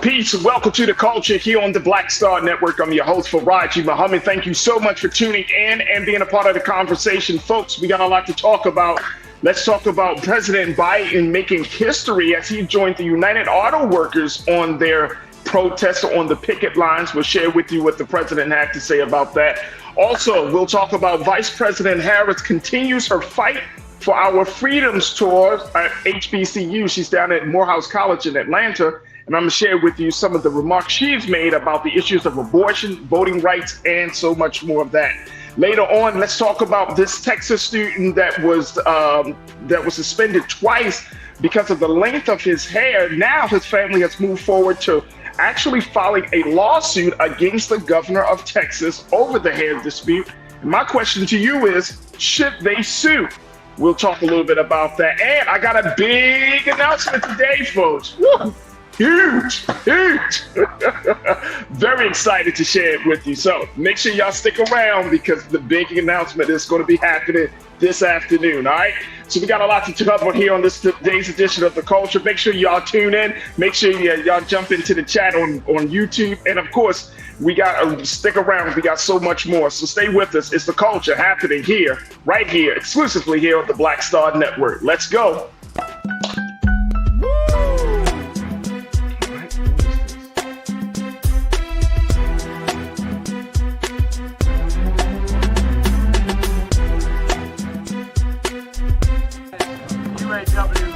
Peace and welcome to the culture here on the Black Star Network. I'm your host, Farajii Muhammad. Thank you so much for tuning in and being a part of the conversation. Folks, we got a lot to talk about. Let's talk about President Biden making history as he joined the United Auto Workers on their protest on the picket lines. We'll share with you what the president had to say about that. Also, we'll talk about Vice President Harris continues her fight for our freedoms tour at HBCU. She's down at Morehouse College in Atlanta. And I'm going to share with you some of the remarks she's made about the issues of abortion, voting rights, and so much more of that. Later on, let's talk about this Texas student that was suspended twice because of the length of his hair. Now his family has moved forward to actually filing a lawsuit against the governor of Texas over the hair dispute. And my question to you is, should they sue? We'll talk a little bit about that. And I got a big announcement today, folks. Woo! Huge. Very excited to share it with you. So make sure y'all stick around because the big announcement is going to be happening this afternoon. All right. So we got a lot to cover here on this today's edition of The Culture. Make sure y'all tune in. Make sure y'all jump into the chat on YouTube. And of course, we got stick around. We got so much more. So stay with us. It's The Culture happening here, right here, exclusively here on the Black Star Network. Let's go. UAW.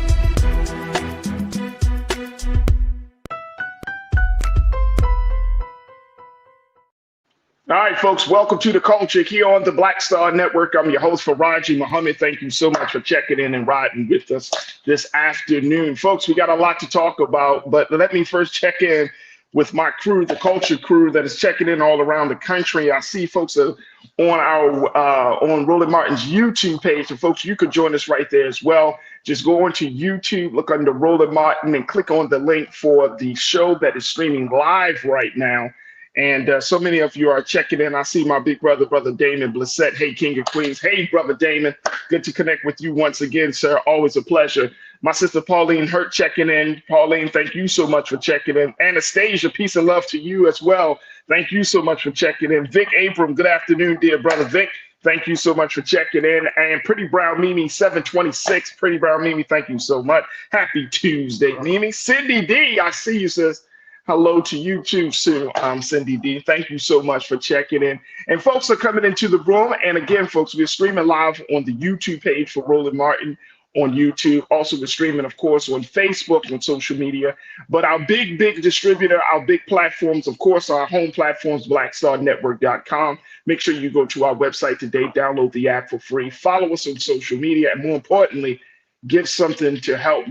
All right, folks, welcome to The Culture here on the Black Star Network. I'm your host, Farajii Muhammad. Thank you so much for checking in and riding with us this afternoon. Folks, we got a lot to talk about, but let me first check in with my crew, the Culture crew that is checking in all around the country. I see folks on Roland Martin's YouTube page, and folks, you could join us right there as well. Just go onto YouTube, look under Roland Martin, and click on the link for the show that is streaming live right now. And so many of you are checking in. I see my big brother, Brother Damon Blissett. Hey, King of Queens. Hey, Brother Damon. Good to connect with you once again, sir. Always a pleasure. My sister Pauline Hurt checking in. Pauline, thank you so much for checking in. Anastasia, peace and love to you as well. Thank you so much for checking in. Vic Abram, good afternoon, dear brother Vic. Thank you so much for checking in. And Pretty Brown Mimi 726. Pretty Brown Mimi, thank you so much. Happy Tuesday, Mimi. Cindy D, I see you, sis. Hello to you too, Cindy D. Thank you so much for checking in. And folks are coming into the room. And again, folks, we're streaming live on the YouTube page for Roland Martin on YouTube. Also, we're streaming, of course, on Facebook, on social media. But our big distributor, our big platforms, of course, our home platforms, blackstarnetwork.com. Make sure you go to our website today, download the app for free, follow us on social media, and more importantly, give something to help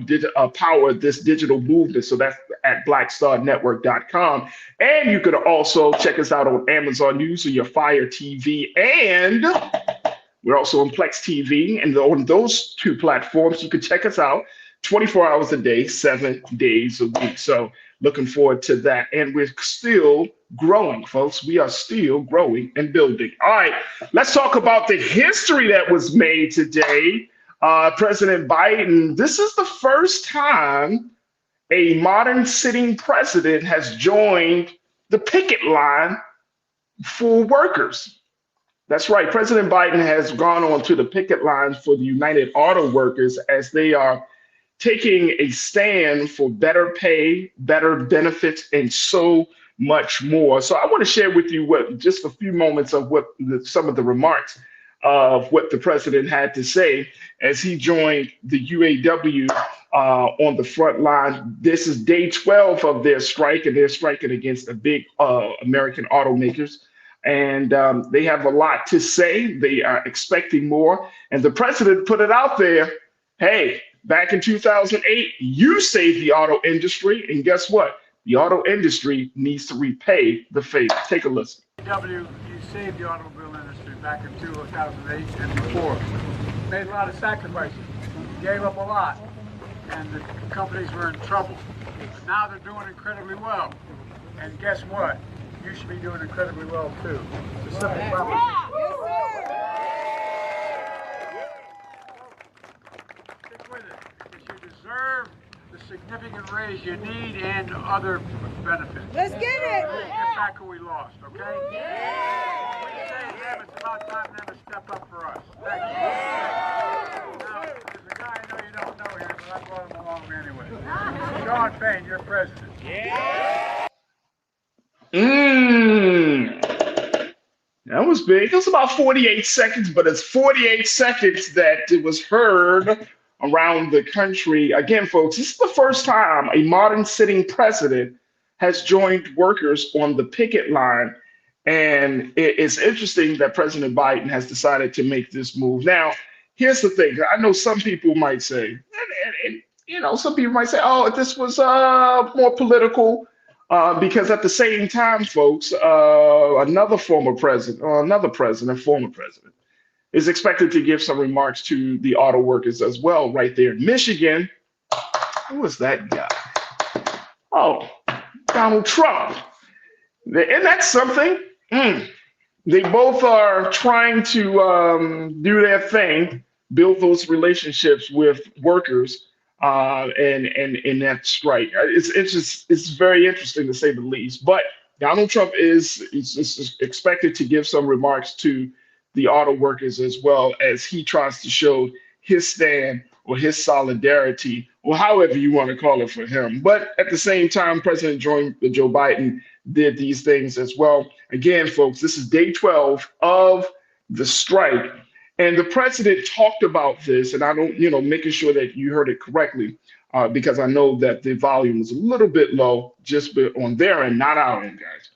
power this digital movement. So that's at blackstarnetwork.com. And you could also check us out on Amazon News or your Fire TV. And we're also on Plex TV. And on those two platforms, you can check us out 24 hours a day, 7 days a week. So looking forward to that. And we're still growing, folks. We are still growing and building. All right, let's talk about the history that was made today. President Biden, this is the first time a modern sitting president has joined the picket line for workers. That's right. President Biden has gone on to the picket lines for the United Auto Workers as they are taking a stand for better pay, better benefits, and so much more. So I want to share with you just a few moments of some of the remarks of what the president had to say as he joined the UAW on the front line. This is day 12 of their strike, and they're striking against the big American automakers. And they have a lot to say. They are expecting more. And the president put it out there, hey, back in 2008, you saved the auto industry. And guess what? The auto industry needs to repay the favor. Take a listen. UAW, you saved the automobile industry back in 2008 and before. Made a lot of sacrifices. You gave up a lot. And the companies were in trouble. But now they're doing incredibly well. And guess what? You should be doing incredibly well too. It's a simple proposition. Stick with it. Because you deserve the significant raise you need and other benefits. Let's get it. Let's get back who we lost, okay? Yeah. We say to them, it's about time for them to step up for us. Thank you. Now, there's a guy I know you don't know here, but I brought him along anyway. Sean Payne, your president. Yeah. That was big. It was about 48 seconds, but it's 48 seconds that it was heard around the country. Again, folks, this is the first time a modern sitting president has joined workers on the picket line. And it's interesting that President Biden has decided to make this move. Now, here's the thing. I know some people might say, some people might say, oh, this was more political. Because at the same time, folks, another former president, former president, is expected to give some remarks to the auto workers as well, right there in Michigan. Who was that guy? Oh, Donald Trump. And that's something. They both are trying to do their thing, build those relationships with workers. And that's right. It's very interesting to say the least. But Donald Trump is expected to give some remarks to the auto workers as well as he tries to show his stand or his solidarity or however you want to call it for him. But at the same time, President Joe Biden did these things as well. Again, folks, this is day 12 of the strike. And the president talked about this, and I don't, making sure that you heard it correctly, because I know that the volume is a little bit low, just on their end, not our end, guys.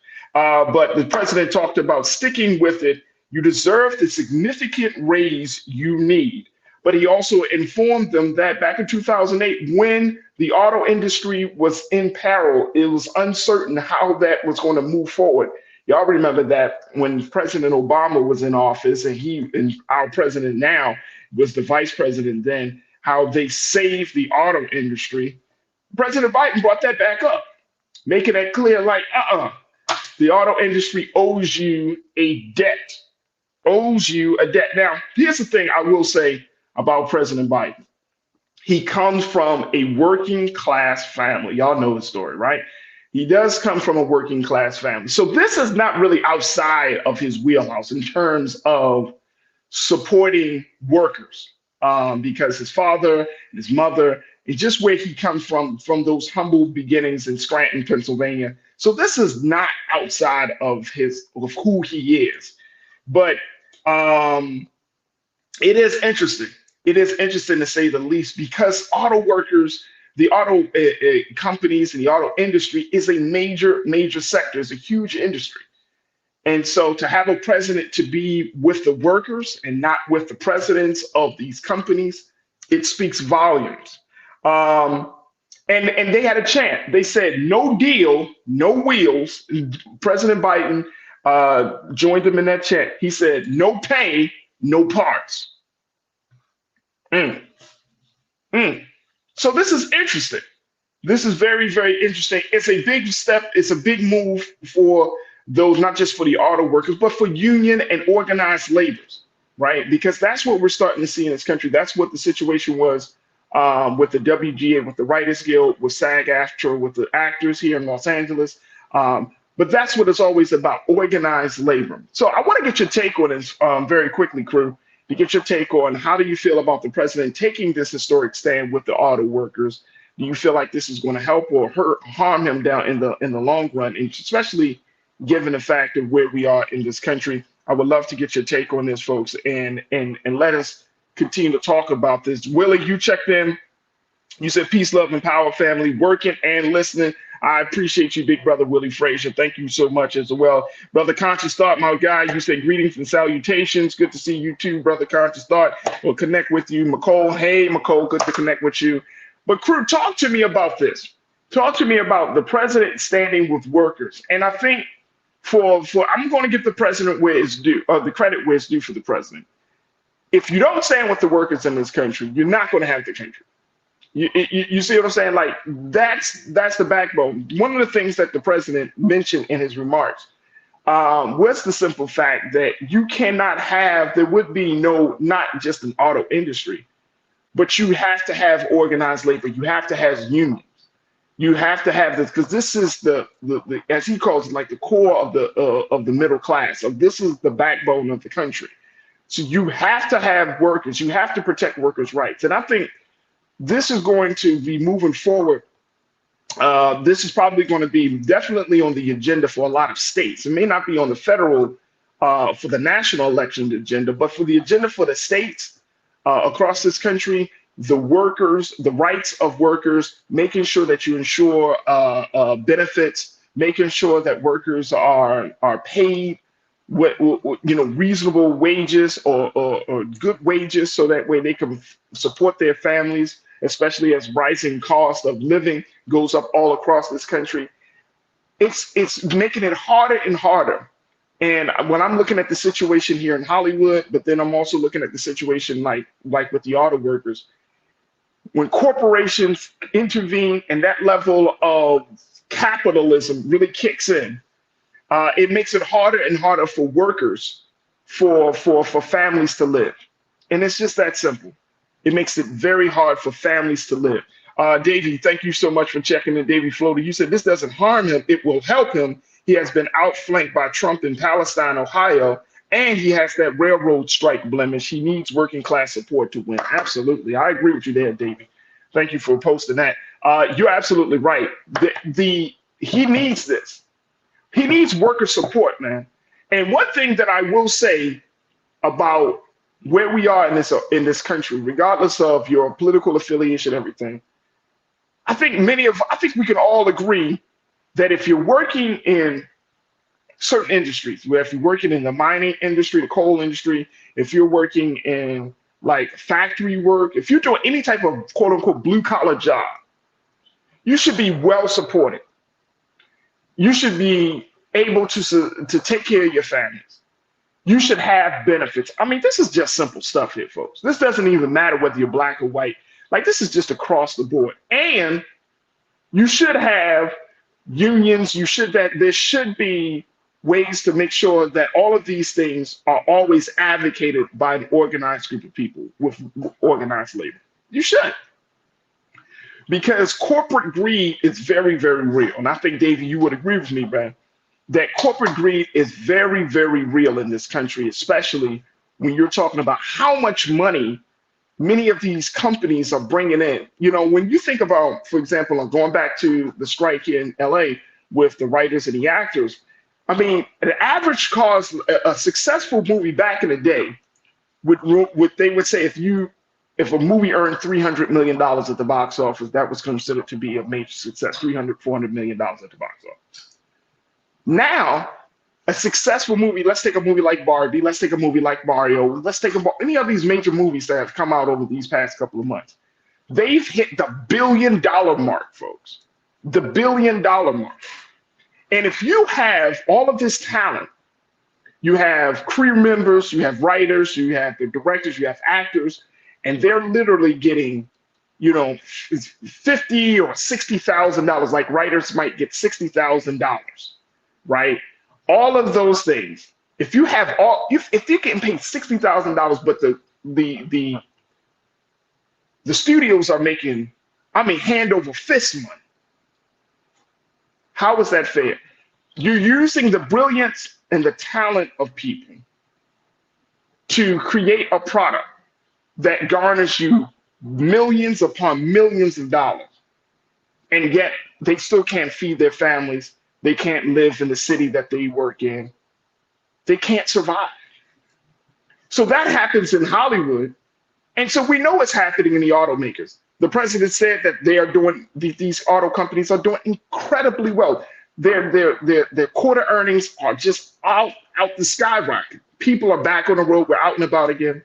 But the president talked about sticking with it. You deserve the significant raise you need. But he also informed them that back in 2008, when the auto industry was in peril, it was uncertain how that was going to move forward. Y'all remember that when President Obama was in office and our president now was the vice president then, how they saved the auto industry. President Biden brought that back up, making that clear like, the auto industry owes you a debt, Now, here's the thing I will say about President Biden. He comes from a working class family. Y'all know the story, right? He does come from a working class family. So this is not really outside of his wheelhouse in terms of supporting workers, because his father and his mother is just where he comes from those humble beginnings in Scranton, Pennsylvania. So this is not outside of who he is. But it is interesting. It is interesting to say the least, because auto workers, the auto companies and the auto industry is a major sector. It's a huge industry. And so to have a president to be with the workers and not with the presidents of these companies, it speaks volumes. And they had a chant. They said, no deal, no wheels. President Biden joined them in that chant. He said, no pay, no parts. So this is interesting. This is very, very interesting. It's a big step. It's a big move for those, not just for the auto workers, but for union and organized laborers, right? Because that's what we're starting to see in this country. That's what the situation was with the WGA, with the Writers Guild, with SAG-AFTRA, with the actors here in Los Angeles. But that's what it's always about, organized labor. So I want to get your take on this very quickly, crew, to get your take on how do you feel about the president taking this historic stand with the auto workers? Do you feel like this is going to help or harm him down in the long run, and especially given the fact of where we are in this country? I would love to get your take on this, folks, and let us continue to talk about this. Willie, you checked in. You said peace, love, and power, family, working and listening. I appreciate you, big brother Willie Frazier. Thank you so much as well. Brother Conscious Thought, my guy, you say greetings and salutations. Good to see you too, Brother Conscious Thought. We'll connect with you. McCole, hey, McCole, good to connect with you. But crew, talk to me about this. Talk to me about the president standing with workers. And I think I'm going to give the president where it's due, the credit where it's due for the president. If you don't stand with the workers in this country, you're not going to have the country. You see what I'm saying? Like, that's the backbone. One of the things that the president mentioned in his remarks was the simple fact that you cannot have, there would be not just an auto industry, but you have to have organized labor. You have to have unions. You have to have this because this is the as he calls it, like the core of the middle class. Of this is the backbone of the country. So you have to have workers. You have to protect workers' rights. And I think this is going to be moving forward. This is probably going to be definitely on the agenda for a lot of states. It may not be on the federal, for the national election agenda, but for the agenda for the states across this country, the workers, the rights of workers, making sure that you ensure benefits, making sure that workers are paid with, reasonable wages or good wages, so that way they can support their families, especially as rising cost of living goes up all across this country. It's making it harder and harder. And when I'm looking at the situation here in Hollywood, but then I'm also looking at the situation like with the auto workers, when corporations intervene and that level of capitalism really kicks in, it makes it harder and harder for workers, for families to live. And it's just that simple. It makes it very hard for families to live. Davey, thank you so much for checking in. Davey Floater, you said this doesn't harm him, it will help him. He has been outflanked by Trump in Palestine, Ohio, and he has that railroad strike blemish. He needs working class support to win. Absolutely. I agree with you there, Davey. Thank you for posting that. You're absolutely right. He needs this. He needs worker support, man. And one thing that I will say about where we are in this country, regardless of your political affiliation, everything, I think we can all agree that if you're working in certain industries, where if you're working in the mining industry, the coal industry, if you're working in like factory work, if you're doing any type of quote unquote blue collar job, you should be well supported. You should be able to take care of your families. You should have benefits. I mean, this is just simple stuff here, folks. This doesn't even matter whether you're black or white. Like, this is just across the board. And you should have unions. There should be ways to make sure that all of these things are always advocated by an organized group of people with organized labor. You should. Because corporate greed is very, very real. And I think, Davey, you would agree with me, man, that corporate greed is very, very real in this country, especially when you're talking about how much money many of these companies are bringing in. You know, when you think about, for example, I'm going back to the strike here in LA with the writers and the actors. I mean, the average cost, a successful movie back in the day, they would say if a movie earned $300 million at the box office, that was considered to be a major success, $400 million at the box office. Now, a successful movie, let's take a movie like Barbie, let's take a movie like Mario, let's take any of these major movies that have come out over these past couple of months. They've hit the $1 billion mark, folks. The $1 billion mark. And if you have all of this talent, you have crew members, you have writers, you have the directors, you have actors, and they're literally getting, $50,000 or $60,000. Like writers might get $60,000, right? All of those things. If you're getting paid $60,000, but the studios are making, hand over fist money. How is that fair? You're using the brilliance and the talent of people to create a product that garners you millions upon millions of dollars, and yet they still can't feed their families. They can't live in the city that they work in. They can't survive. So that happens in Hollywood. And so we know what's happening in the automakers. The president said that these auto companies are doing incredibly well. Their quarter earnings are just out the skyrocket. People are back on the road. We're out and about again.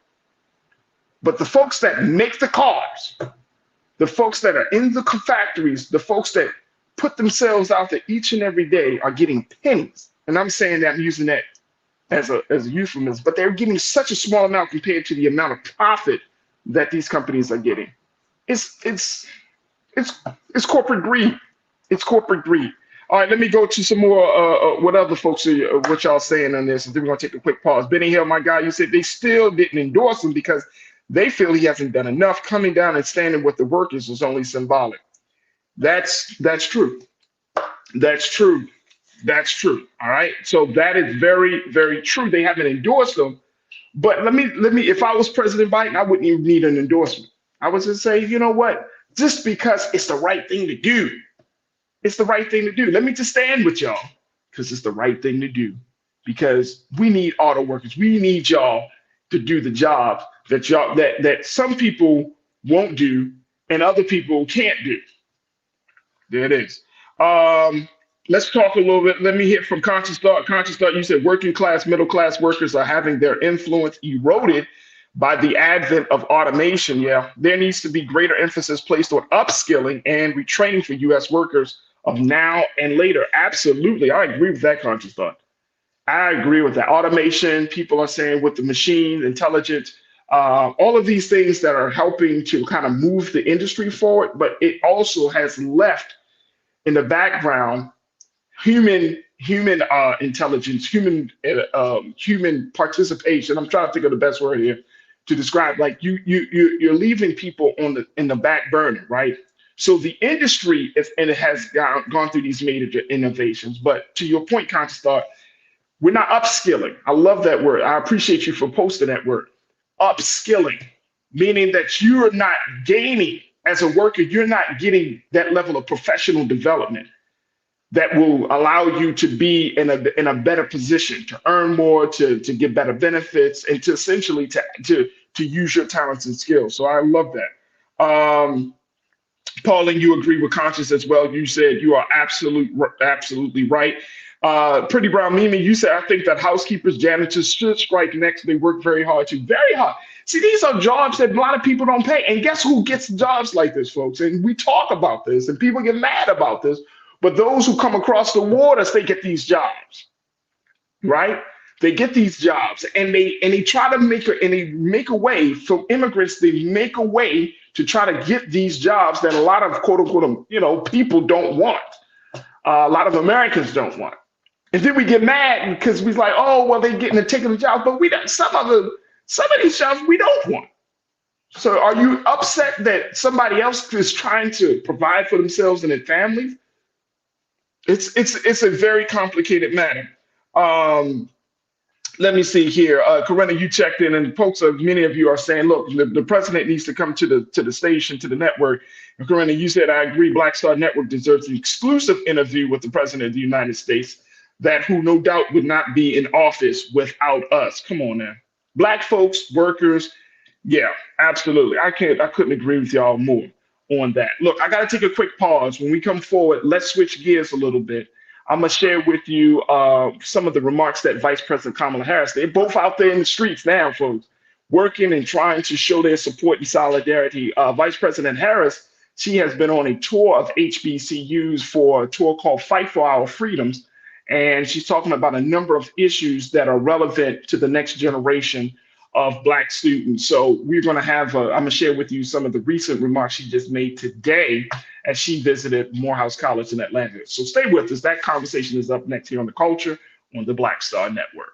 But the folks that make the cars, the folks that are in the factories, the folks that put themselves out there each and every day are getting pennies. And I'm saying that, I'm using that as a euphemism, but they're getting such a small amount compared to the amount of profit that these companies are getting. It's corporate greed. It's corporate greed. All right, let me go to some more what other folks what y'all saying on this, and then we're gonna take a quick pause. Benny Hill, my guy, you said they still didn't endorse him because they feel he hasn't done enough. Coming down and standing with the workers is only symbolic. That's true. That's true. That's true. All right. So that is very, very true. They haven't endorsed them. But let me if I was President Biden, I wouldn't even need an endorsement. I would just say, you know what? Just because it's the right thing to do. It's the right thing to do. Let me just stand with y'all because it's the right thing to do. Because we need auto workers. We need y'all to do the job that some people won't do and other people can't do. There it is. Let's talk a little bit. Let me hear from Conscious Thought. Conscious Thought, you said working class, middle class workers are having their influence eroded by the advent of automation. Yeah, there needs to be greater emphasis placed on upskilling and retraining for U.S. workers of now and later. Absolutely. I agree with that, Conscious Thought. I agree with that. Automation, people are saying with the machine intelligence, all of these things that are helping to kind of move the industry forward, but it also has left in the background human intelligence, human participation. I'm trying to think of the best word here to describe. Like you're leaving people in the back burner, right? So the industry and it has gone through these major innovations. But to your point, Conscious Thought, we're not upskilling. I love that word. I appreciate you for posting that word. Upskilling, meaning that you're not gaining as a worker, you're not getting that level of professional development that will allow you to be in a better position, to earn more, to get better benefits, and to essentially to use your talents and skills. So I love that. Pauline, you agree with Conscious as well. You said you are absolutely right. Pretty Brown Mimi, you said, I think that housekeepers, janitors should strike next. They work very hard too. Very hard. See, these are jobs that a lot of people don't pay. And guess who gets jobs like this, folks? And we talk about this and people get mad about this. But those who come across the waters, they get these jobs, right? They get these jobs and they try to make a way for immigrants. They make a way to try to get these jobs that a lot of quote unquote, people don't want. A lot of Americans don't want. And then we get mad because we're like, oh, well, they're taking the jobs, but we don't. Some of these jobs we don't want. So are you upset that somebody else is trying to provide for themselves and their families? It's a very complicated matter. Let me see here. Corinna, you checked in, and folks, many of you are saying, look, the president needs to come to the station, to the network. And Corinna, you said, I agree, Black Star Network deserves an exclusive interview with the president of the United States, that who no doubt would not be in office without us. Come on now. Black folks, workers, yeah, absolutely. I couldn't agree with y'all more on that. Look, I got to take a quick pause. When we come forward, let's switch gears a little bit. I'm going to share with you some of the remarks that Vice President Kamala Harris, they're both out there in the streets now, folks, working and trying to show their support and solidarity. Vice President Harris, she has been on a tour of HBCUs for a tour called Fight for Our Freedoms. And she's talking about a number of issues that are relevant to the next generation of Black students. So we're going to have, I'm going to share with you some of the recent remarks she just made today as she visited Morehouse College in Atlanta. So stay with us. That conversation is up next here on The Culture on the Black Star Network.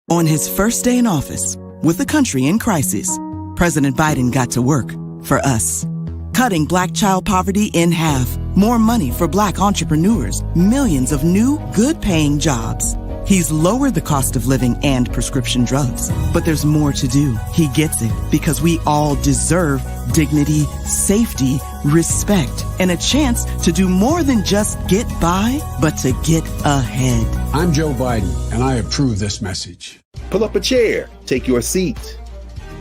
On his first day in office, with the country in crisis, President Biden got to work for us. Cutting Black child poverty in half, more money for Black entrepreneurs, millions of new, good-paying jobs. He's lowered the cost of living and prescription drugs. But there's more to do. He gets it because we all deserve dignity, safety, respect, and a chance to do more than just get by, but to get ahead. I'm Joe Biden, and I approve this message. Pull up a chair, take your seat.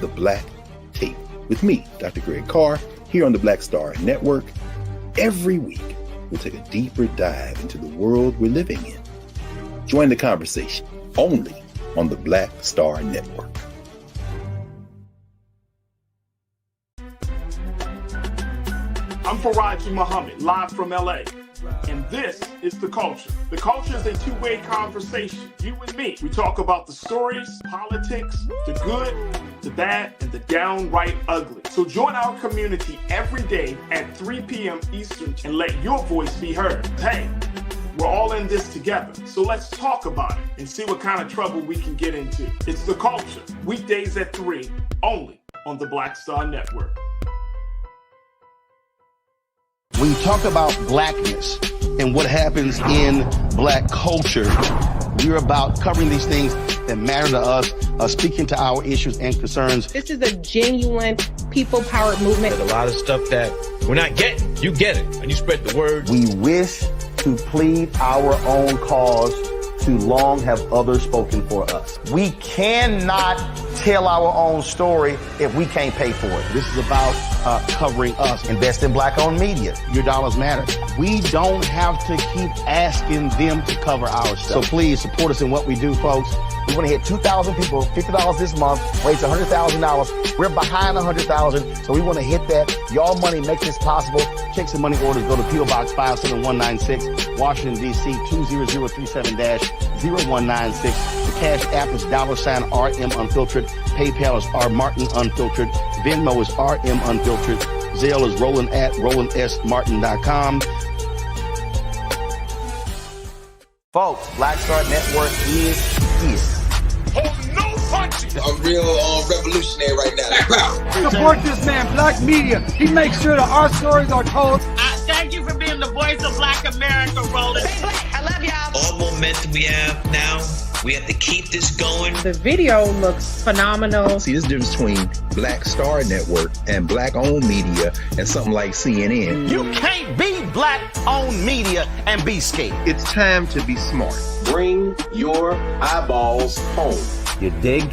The Black Tape with me, Dr. Greg Carr, here on the Black Star Network. Every week, we'll take a deeper dive into the world we're living in. Join the conversation only on the Black Star Network. I'm Farajii Muhammad, live from LA. And this is The Culture. The Culture is a two-way conversation. You and me. We talk about the stories, politics, the good, the bad, and the downright ugly. So join our community every day at 3 p.m. Eastern and let your voice be heard. Hey, we're all in this together. So let's talk about it and see what kind of trouble we can get into. It's The Culture. Weekdays at 3, only on the Black Star Network. When you talk about blackness and what happens in black culture, we're about covering these things that matter to us, speaking to our issues and concerns. This is a genuine people-powered movement. There's a lot of stuff that we're not getting. You get it, and you spread the word. We wish to plead our own cause. Too long have others spoken for us. We cannot tell our own story if we can't pay for it. This is about covering us. Invest in black-owned media. Your dollars matter. We don't have to keep asking them to cover our stuff. So please support us in what we do, folks. We want to hit 2,000 people, $50 this month, raise $100,000. We're behind 100,000, so we want to hit that. Y'all money makes this possible. Checks and money orders go to P.O. Box 57196, Washington, D.C. 20037-0196. The Cash App is $RM Unfiltered. PayPal is R Martin Unfiltered. Venmo is RM Unfiltered. Zelle is Roland at RolandSMartin.com. Folks, Black Star Network is here. I'm real revolutionary right now. Support this man, Black Media. He makes sure that our stories are told. Thank you for being the voice of Black America, Roland. Stay black. I love y'all. All momentum we have now, we have to keep this going. The video looks phenomenal. See, there's a difference between Black Star Network and black-owned media and something like CNN. You can't be black-owned media and be scared. It's time to be smart. Bring your eyeballs home. You dig?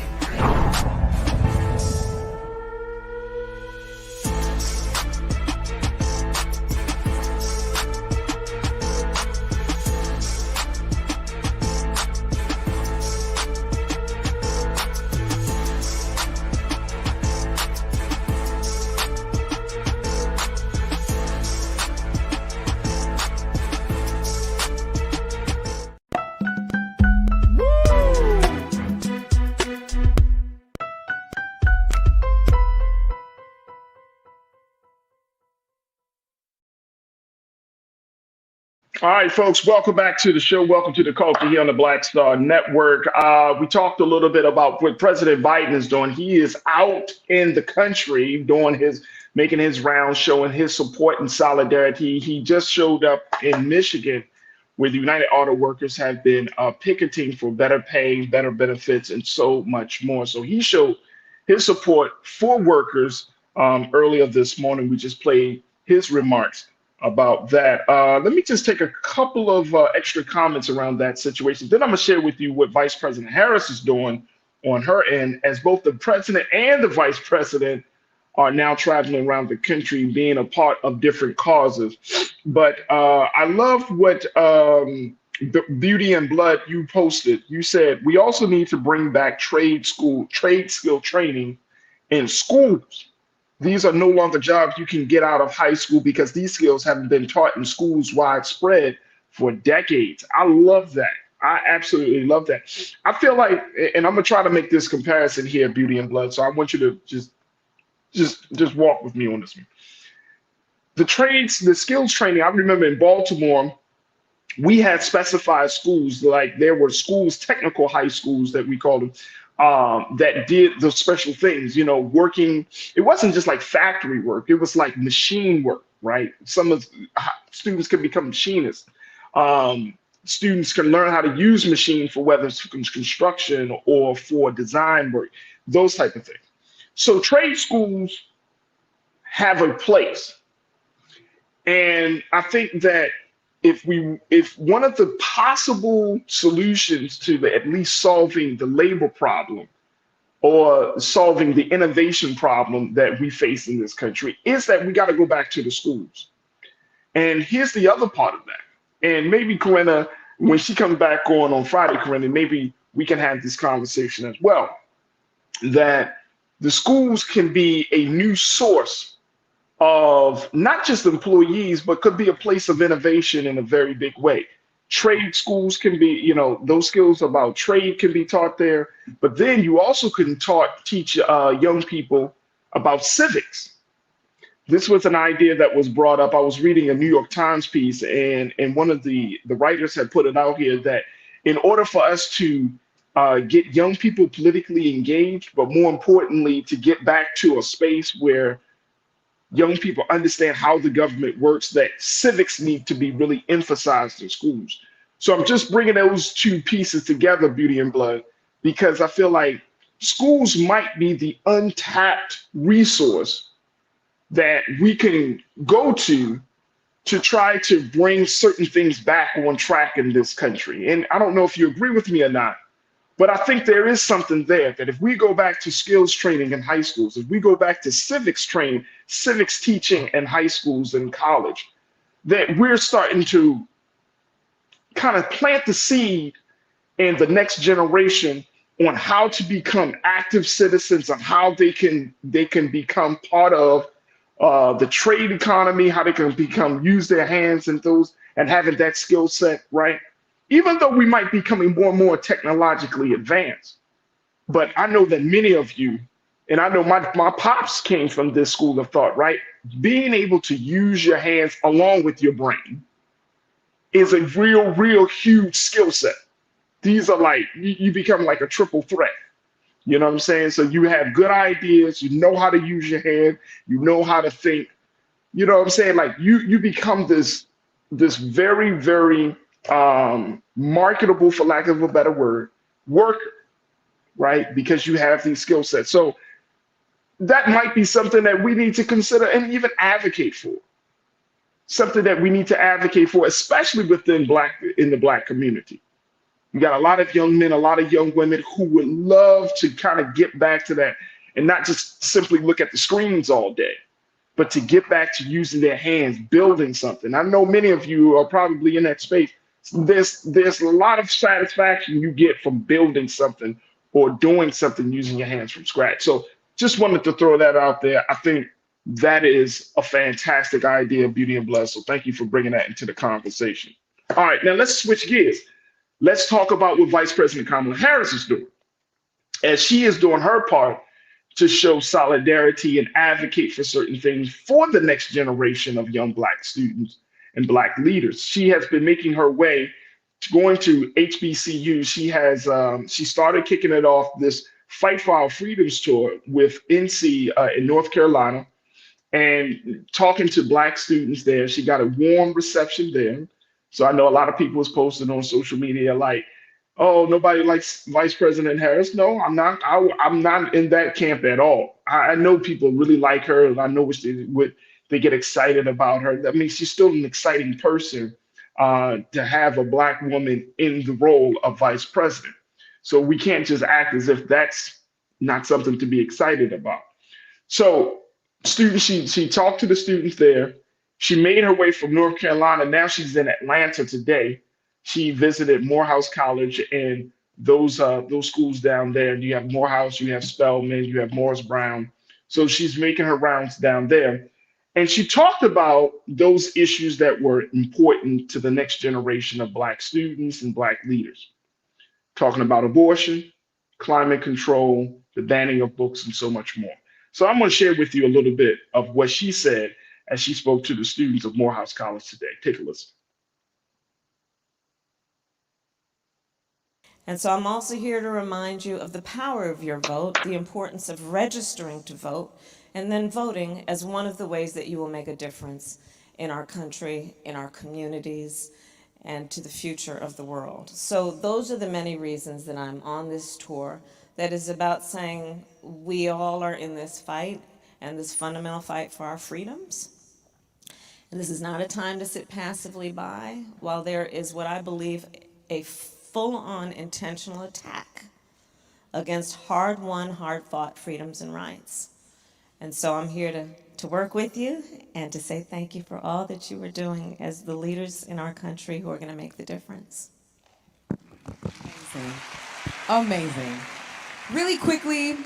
All right, folks, welcome back to the show. Welcome to The Culture here on the Black Star Network. We talked a little bit about what President Biden is doing. He is out in the country making his rounds, showing his support and solidarity. He just showed up in Michigan, where the United Auto Workers have been picketing for better pay, better benefits, and so much more. So he showed his support for workers earlier this morning. We just played his remarks about that. Let me just take a couple of extra comments around that situation. Then I'm gonna share with you what Vice President Harris is doing on her end, as both the president and the vice president are now traveling around the country being a part of different causes. But I love what Beauty and Blood you posted. You said, we also need to bring back trade skill training in schools. These are no longer jobs you can get out of high school because these skills haven't been taught in schools widespread for decades. I love that. I absolutely love that. I feel like, and I'm gonna try to make this comparison here, Beauty and Blood. So I want you to just walk with me on this one. The skills training, I remember in Baltimore, we had specified schools, like there were schools, technical high schools that we called them, that did the special things, working. It wasn't just like factory work. It was like machine work, right? Some of students can become machinists. Students can learn how to use machines for whether it's construction or for design work, those type of things. So trade schools have a place. And I think that if one of the possible solutions to at least solving the labor problem or solving the innovation problem that we face in this country is that we got to go back to the schools. And here's the other part of that. And maybe Corinna, when she comes back on Friday, Corinna, maybe we can have this conversation as well, that the schools can be a new source of not just employees, but could be a place of innovation in a very big way. Trade schools can be, those skills about trade can be taught there, but then you also can teach young people about civics. This was an idea that was brought up. I was reading a New York Times piece, and one of the writers had put it out here that in order for us to get young people politically engaged, but more importantly, to get back to a space where young people understand how the government works, that civics need to be really emphasized in schools. So I'm just bringing those two pieces together, Beauty and Blood, because I feel like schools might be the untapped resource that we can go to try to bring certain things back on track in this country. And I don't know if you agree with me or not, but I think there is something there that if we go back to skills training in high schools, if we go back to civics training, civics teaching in high schools and college, that we're starting to kind of plant the seed in the next generation on how to become active citizens and how they can become part of the trade economy, how they can use their hands and those and having that skill set, right? Even though we might be becoming more and more technologically advanced, but I know that many of you, and I know my pops came from this school of thought, right? Being able to use your hands along with your brain is a real huge skill set. These are like, you become like a triple threat. You know what I'm saying? So you have good ideas, you know how to use your head, you know how to think. You know what I'm saying? Like you become this very marketable, for lack of a better word, worker, right? Because you have these skill sets. So that might be something that we need to consider and even advocate for. Something that we need to advocate for, especially in the Black community. You got a lot of young men, a lot of young women who would love to kind of get back to that and not just simply look at the screens all day, but to get back to using their hands, building something. I know many of you are probably in that space. There's a lot of satisfaction you get from building something or doing something using your hands from scratch. So just wanted to throw that out there. I think that is a fantastic idea, Beauty and Blood. So thank you for bringing that into the conversation. All right, now let's switch gears. Let's talk about what Vice President Kamala Harris is doing, as she is doing her part to show solidarity and advocate for certain things for the next generation of young Black students and Black leaders. She has been making her way going to HBCUs. She started kicking it off, this Fight for Our Freedoms tour with NC in North Carolina, and talking to Black students there. She got a warm reception there. So I know a lot of people was posting on social media like, oh, nobody likes Vice President Harris. No, I'm not. I'm not in that camp at all. I know people really like her, and I know what they get excited about her. I mean, she's still an exciting person to have a Black woman in the role of vice president. So we can't just act as if that's not something to be excited about. So students, she talked to the students there. She made her way from North Carolina. Now she's in Atlanta today. She visited Morehouse College and those schools down there. You have Morehouse, you have Spelman, you have Morris Brown. So she's making her rounds down there. And she talked about those issues that were important to the next generation of Black students and Black leaders. Talking about abortion, climate control, the banning of books, and so much more. So I'm going to share with you a little bit of what she said as she spoke to the students of Morehouse College today. Take a listen. And so I'm also here to remind you of the power of your vote, the importance of registering to vote, and then voting as one of the ways that you will make a difference in our country, in our communities, and to the future of the world. So those are the many reasons that I'm on this tour that is about saying we all are in this fight and this fundamental fight for our freedoms. And this is not a time to sit passively by while there is what I believe a full-on intentional attack against hard-won, hard-fought freedoms and rights. And so I'm here to work with you and to say thank you for all that you are doing as the leaders in our country who are going to make the difference. Amazing. Amazing. Really quickly,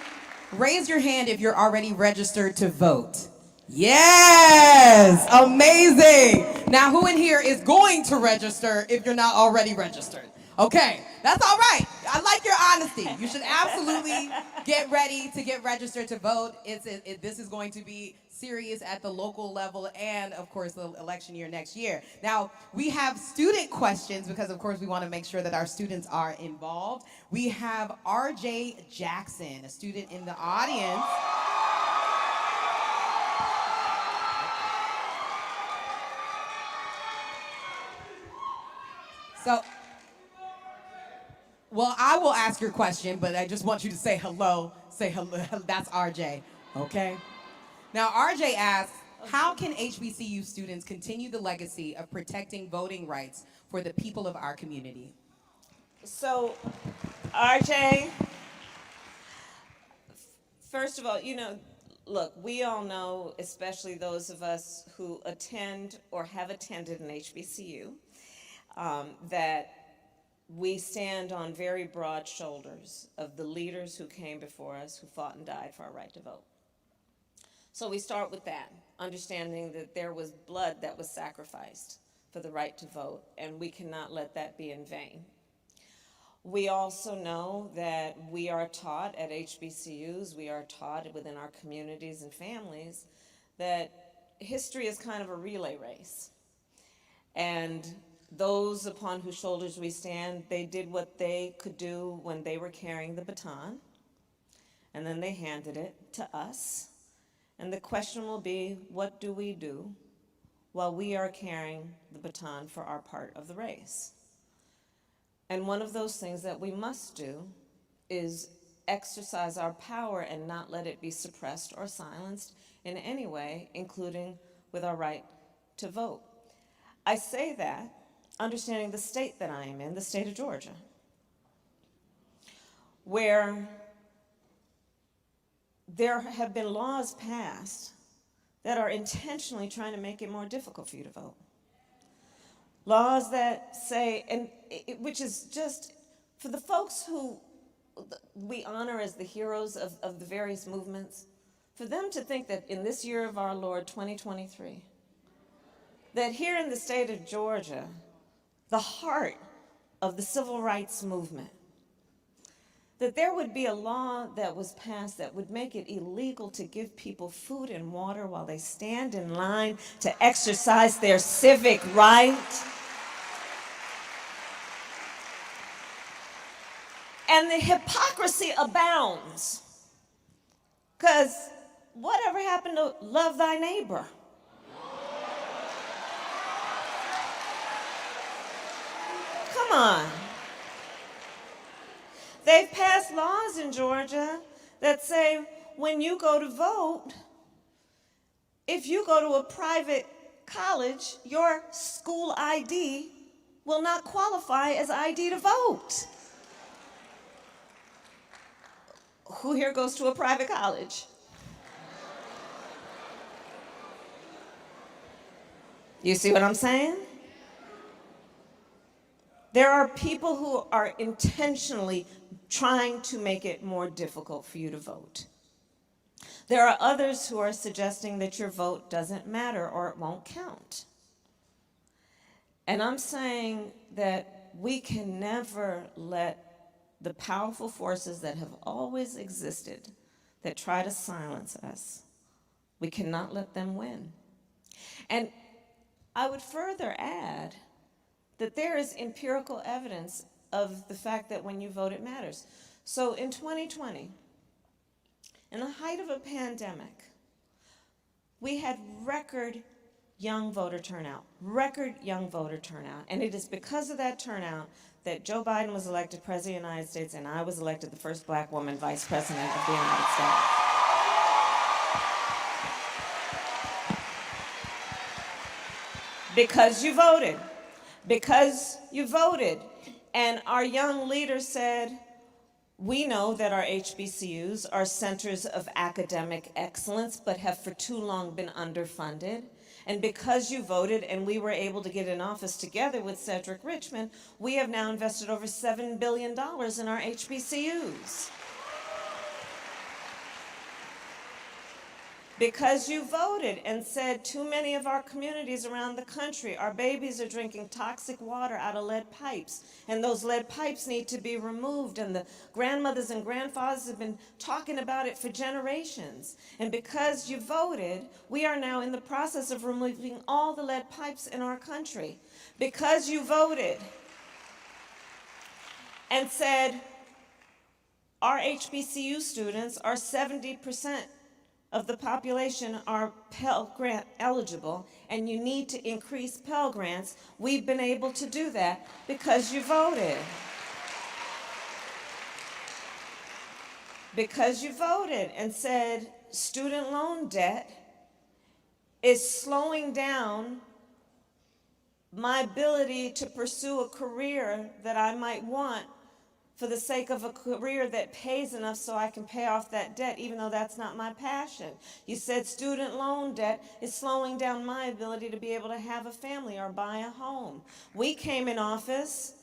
raise your hand if you're already registered to vote. Yes, amazing. Now, who in here is going to register if you're not already registered? Okay, that's all right. I like your honesty. You should absolutely get ready to get registered to vote. This is going to be serious at the local level and, of course, the election year next year. Now, we have student questions because, of course, we want to make sure that our students are involved. We have RJ Jackson, a student in the audience. So, well, I will ask your question, but I just want you to say hello. Say hello. That's RJ, okay? Now, RJ asks, how can HBCU students continue the legacy of protecting voting rights for the people of our community? So, RJ, first of all, look, we all know, especially those of us who attend or have attended an HBCU, that we stand on very broad shoulders of the leaders who came before us, who fought and died for our right to vote. So we start with that, understanding that there was blood that was sacrificed for the right to vote, and we cannot let that be in vain. We also know that we are taught at HBCUs, we are taught within our communities and families that history is kind of a relay race. And those upon whose shoulders we stand, they did what they could do when they were carrying the baton, and then they handed it to us. And the question will be, what do we do while we are carrying the baton for our part of the race? And one of those things that we must do is exercise our power and not let it be suppressed or silenced in any way, including with our right to vote. I say that understanding the state that I am in, the state of Georgia, where there have been laws passed that are intentionally trying to make it more difficult for you to vote. Laws that say, which is just, for the folks who we honor as the heroes of the various movements, for them to think that in this year of our Lord, 2023, that here in the state of Georgia, the heart of the civil rights movement, that there would be a law that was passed that would make it illegal to give people food and water while they stand in line to exercise their civic right. And the hypocrisy abounds, because whatever happened to love thy neighbor? Come on. They've passed laws in Georgia that say when you go to vote, if you go to a private college, your school ID will not qualify as ID to vote. Who here goes to a private college? You see what I'm saying? There are people who are intentionally trying to make it more difficult for you to vote. There are others who are suggesting that your vote doesn't matter or it won't count. And I'm saying that we can never let the powerful forces that have always existed that try to silence us, we cannot let them win. And I would further add that there is empirical evidence of the fact that when you vote, it matters. So in 2020, in the height of a pandemic, we had record young voter turnout, and it is because of that turnout that Joe Biden was elected President of the United States and I was elected the first Black woman Vice President of the United States. Because you voted. Because you voted. And our young leaders said, we know that our HBCUs are centers of academic excellence, but have for too long been underfunded. And because you voted and we were able to get in office together with Cedric Richmond, we have now invested over $7 billion in our HBCUs. Because you voted and said too many of our communities around the country, our babies are drinking toxic water out of lead pipes, and those lead pipes need to be removed, and the grandmothers and grandfathers have been talking about it for generations. And because you voted, we are now in the process of removing all the lead pipes in our country. Because you voted and said our HBCU students are 70% of the population are Pell Grant eligible, and you need to increase Pell Grants. We've been able to do that because you voted. Because you voted and said student loan debt is slowing down my ability to pursue a career that I might want for the sake of a career that pays enough so I can pay off that debt, even though that's not my passion. You said student loan debt is slowing down my ability to be able to have a family or buy a home. We came in office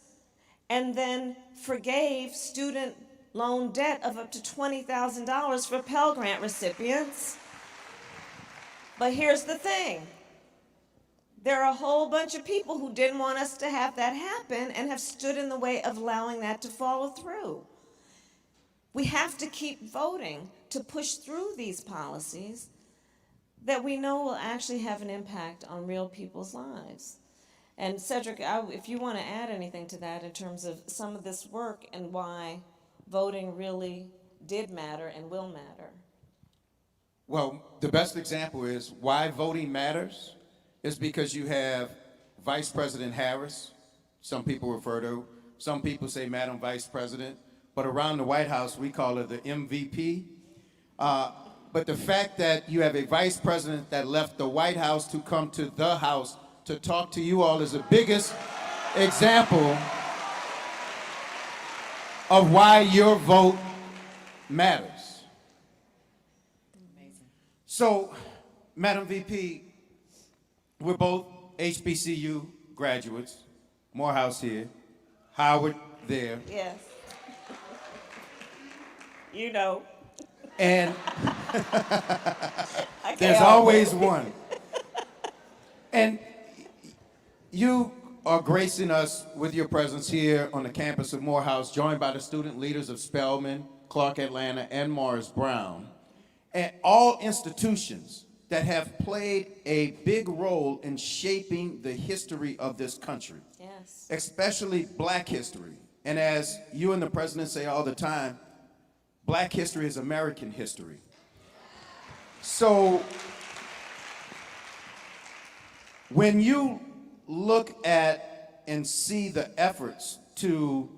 and then forgave student loan debt of up to $20,000 for Pell Grant recipients. But here's the thing. There are a whole bunch of people who didn't want us to have that happen and have stood in the way of allowing that to follow through. We have to keep voting to push through these policies that we know will actually have an impact on real people's lives. And Cedric, if you want to add anything to that in terms of some of this work and why voting really did matter and will matter. Well, the best example is why voting matters is because you have Vice President Harris, some people refer to, some people say Madam Vice President, but around the White House we call her the MVP. But the fact that you have a Vice President that left the White House to come to the House to talk to you all is the biggest example of why your vote matters. Amazing. So, Madam VP, we're both HBCU graduates, Morehouse here, Howard there. Yes. You know. And there's always one. And you are gracing us with your presence here on the campus of Morehouse, joined by the student leaders of Spelman, Clark Atlanta, and Morris Brown, and all institutions that have played a big role in shaping the history of this country, yes, especially Black history. And as you and the president say all the time, Black history is American history. So when you look at and see the efforts to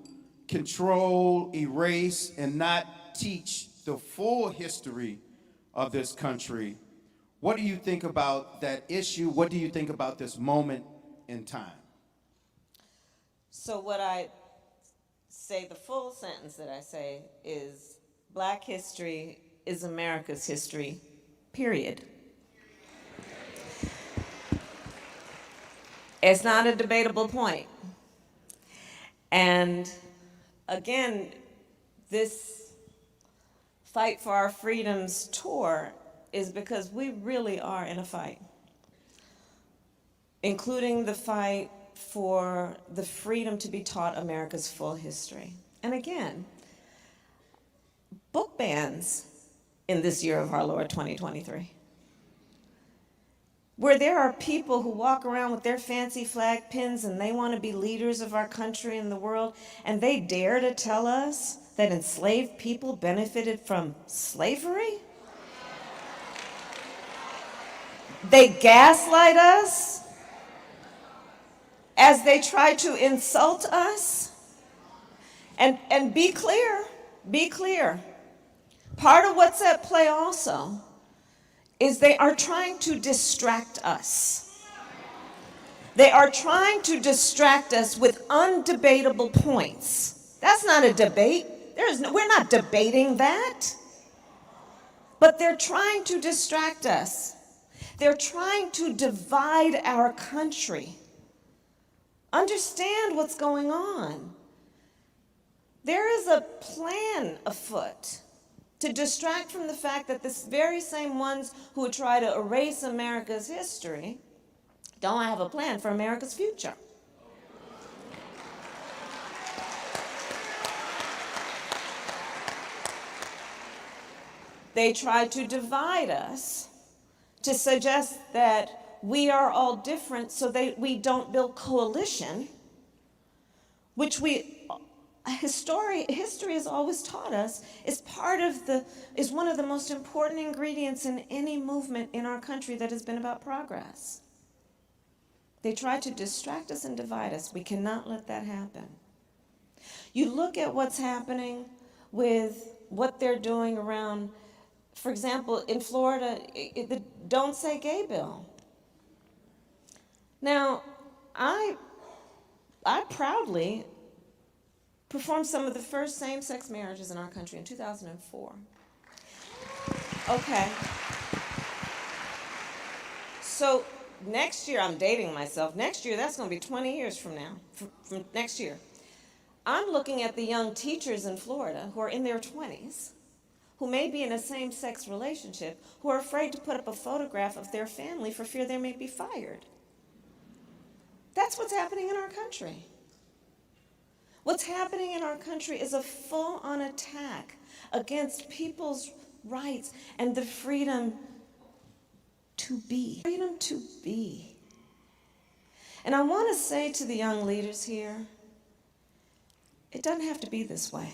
control, erase, and not teach the full history of this country, what do you think about that issue? What do you think about this moment in time? So what I say, the full sentence that I say is Black history is America's history, period. It's not a debatable point. And again, this Fight for Our Freedoms tour is because we really are in a fight, including the fight for the freedom to be taught America's full history. And again, book bans in this year of our Lord 2023, where there are people who walk around with their fancy flag pins and they want to be leaders of our country and the world, and they dare to tell us that enslaved people benefited from slavery? They gaslight us as they try to insult us. And be clear. Part of what's at play also is they are trying to distract us. They are trying to distract us with undebatable points. That's not a debate. We're not debating that. But they're trying to distract us. They're trying to divide our country. Understand what's going on. There is a plan afoot to distract from the fact that the very same ones who would try to erase America's history don't have a plan for America's future. They try to divide us, to suggest that we are all different so that we don't build coalition, which history has always taught us is one of the most important ingredients in any movement in our country that has been about progress. They try to distract us and divide us. We cannot let that happen. You look at what's happening with what they're doing around, for example, in Florida, the Don't Say Gay bill. Now, I proudly performed some of the first same-sex marriages in our country in 2004. Okay. So next year, I'm dating myself. Next year, that's going to be 20 years from now, from next year. I'm looking at the young teachers in Florida who are in their 20s, who may be in a same-sex relationship, who are afraid to put up a photograph of their family for fear they may be fired. That's what's happening in our country. What's happening in our country is a full-on attack against people's rights and the freedom to be. Freedom to be. And I want to say to the young leaders here, it doesn't have to be this way.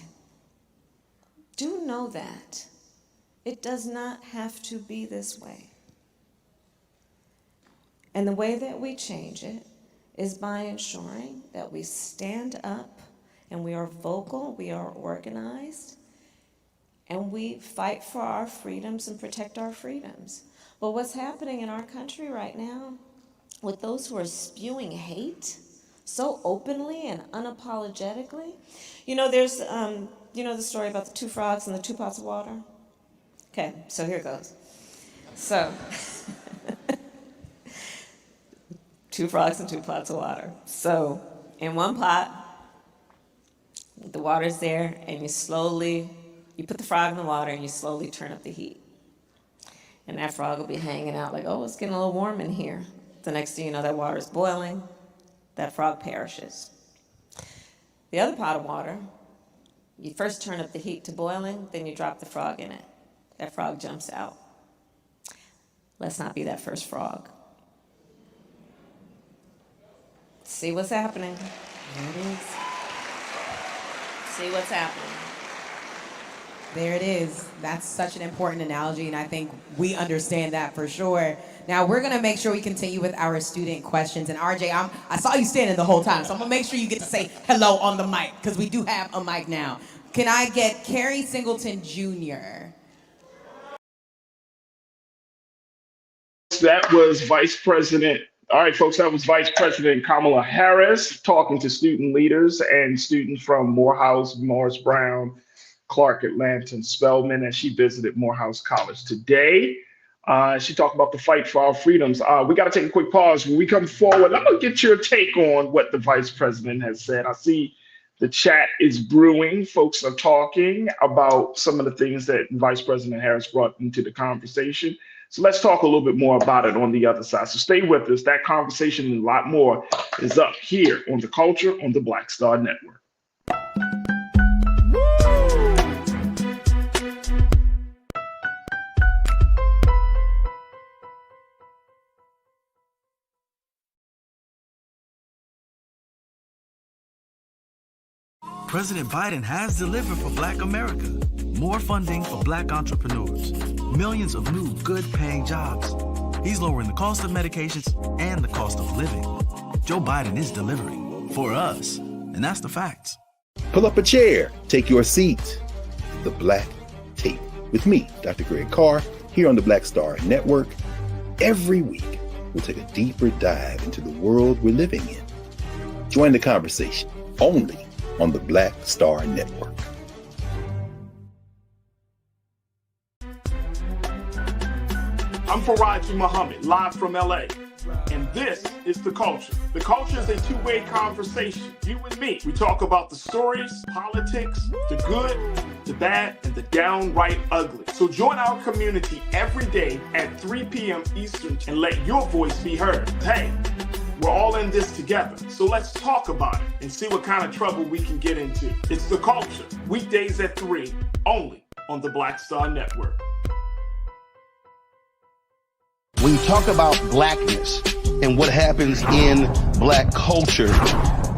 Do know that. It does not have to be this way. And the way that we change it is by ensuring that we stand up and we are vocal, we are organized, and we fight for our freedoms and protect our freedoms. But what's happening in our country right now with those who are spewing hate so openly and unapologetically, there's the story about the two frogs and the two pots of water? Okay, so here it goes. So, two frogs and two pots of water. So, in one pot, the water's there, and you put the frog in the water and you slowly turn up the heat. And that frog will be hanging out like, oh, it's getting a little warm in here. The next thing you know, that water's boiling, that frog perishes. The other pot of water, you first turn up the heat to boiling, then you drop the frog in it. That frog jumps out. Let's not be that first frog. See what's happening. There it is. See what's happening. There it is. That's such an important analogy, and I think we understand that for sure. Now, we're going to make sure we continue with our student questions. And RJ, I saw you standing the whole time, so I'm going to make sure you get to say hello on the mic, because we do have a mic now. Can I get Carrie Singleton Jr.? That was Vice President. All right, folks, that was Vice President Kamala Harris talking to student leaders and students from Morehouse, Morris Brown, Clark, Atlanta, and Spelman, as she visited Morehouse College today. She talked about the fight for our freedoms. We got to take a quick pause. When we come forward, I'm going to get your take on what the Vice President has said. I see the chat is brewing. Folks are talking about some of the things that Vice President Harris brought into the conversation. So let's talk a little bit more about it on the other side. So stay with us. That conversation and a lot more is up here on The Culture on the Black Star Network. President Biden has delivered for Black America. More funding for Black entrepreneurs. Millions of new good-paying jobs. He's lowering the cost of medications and the cost of living. Joe Biden is delivering for us, and that's the facts. Pull up a chair. Take your seat. The Black Tape with me, Dr. Greg Carr, here on the Black Star Network. Every week, we'll take a deeper dive into the world we're living in. Join the conversation only on the Black Star Network. I'm Farajii Muhammad, live from LA. And this is The Culture. The Culture is a two-way conversation. You and me. We talk about the stories, politics, the good, the bad, and the downright ugly. So join our community every day at 3 p.m. Eastern and let your voice be heard. Hey, we're all in this together. So let's talk about it and see what kind of trouble we can get into. It's The Culture. Weekdays at 3, only on the Black Star Network. When you talk about blackness and what happens in black culture,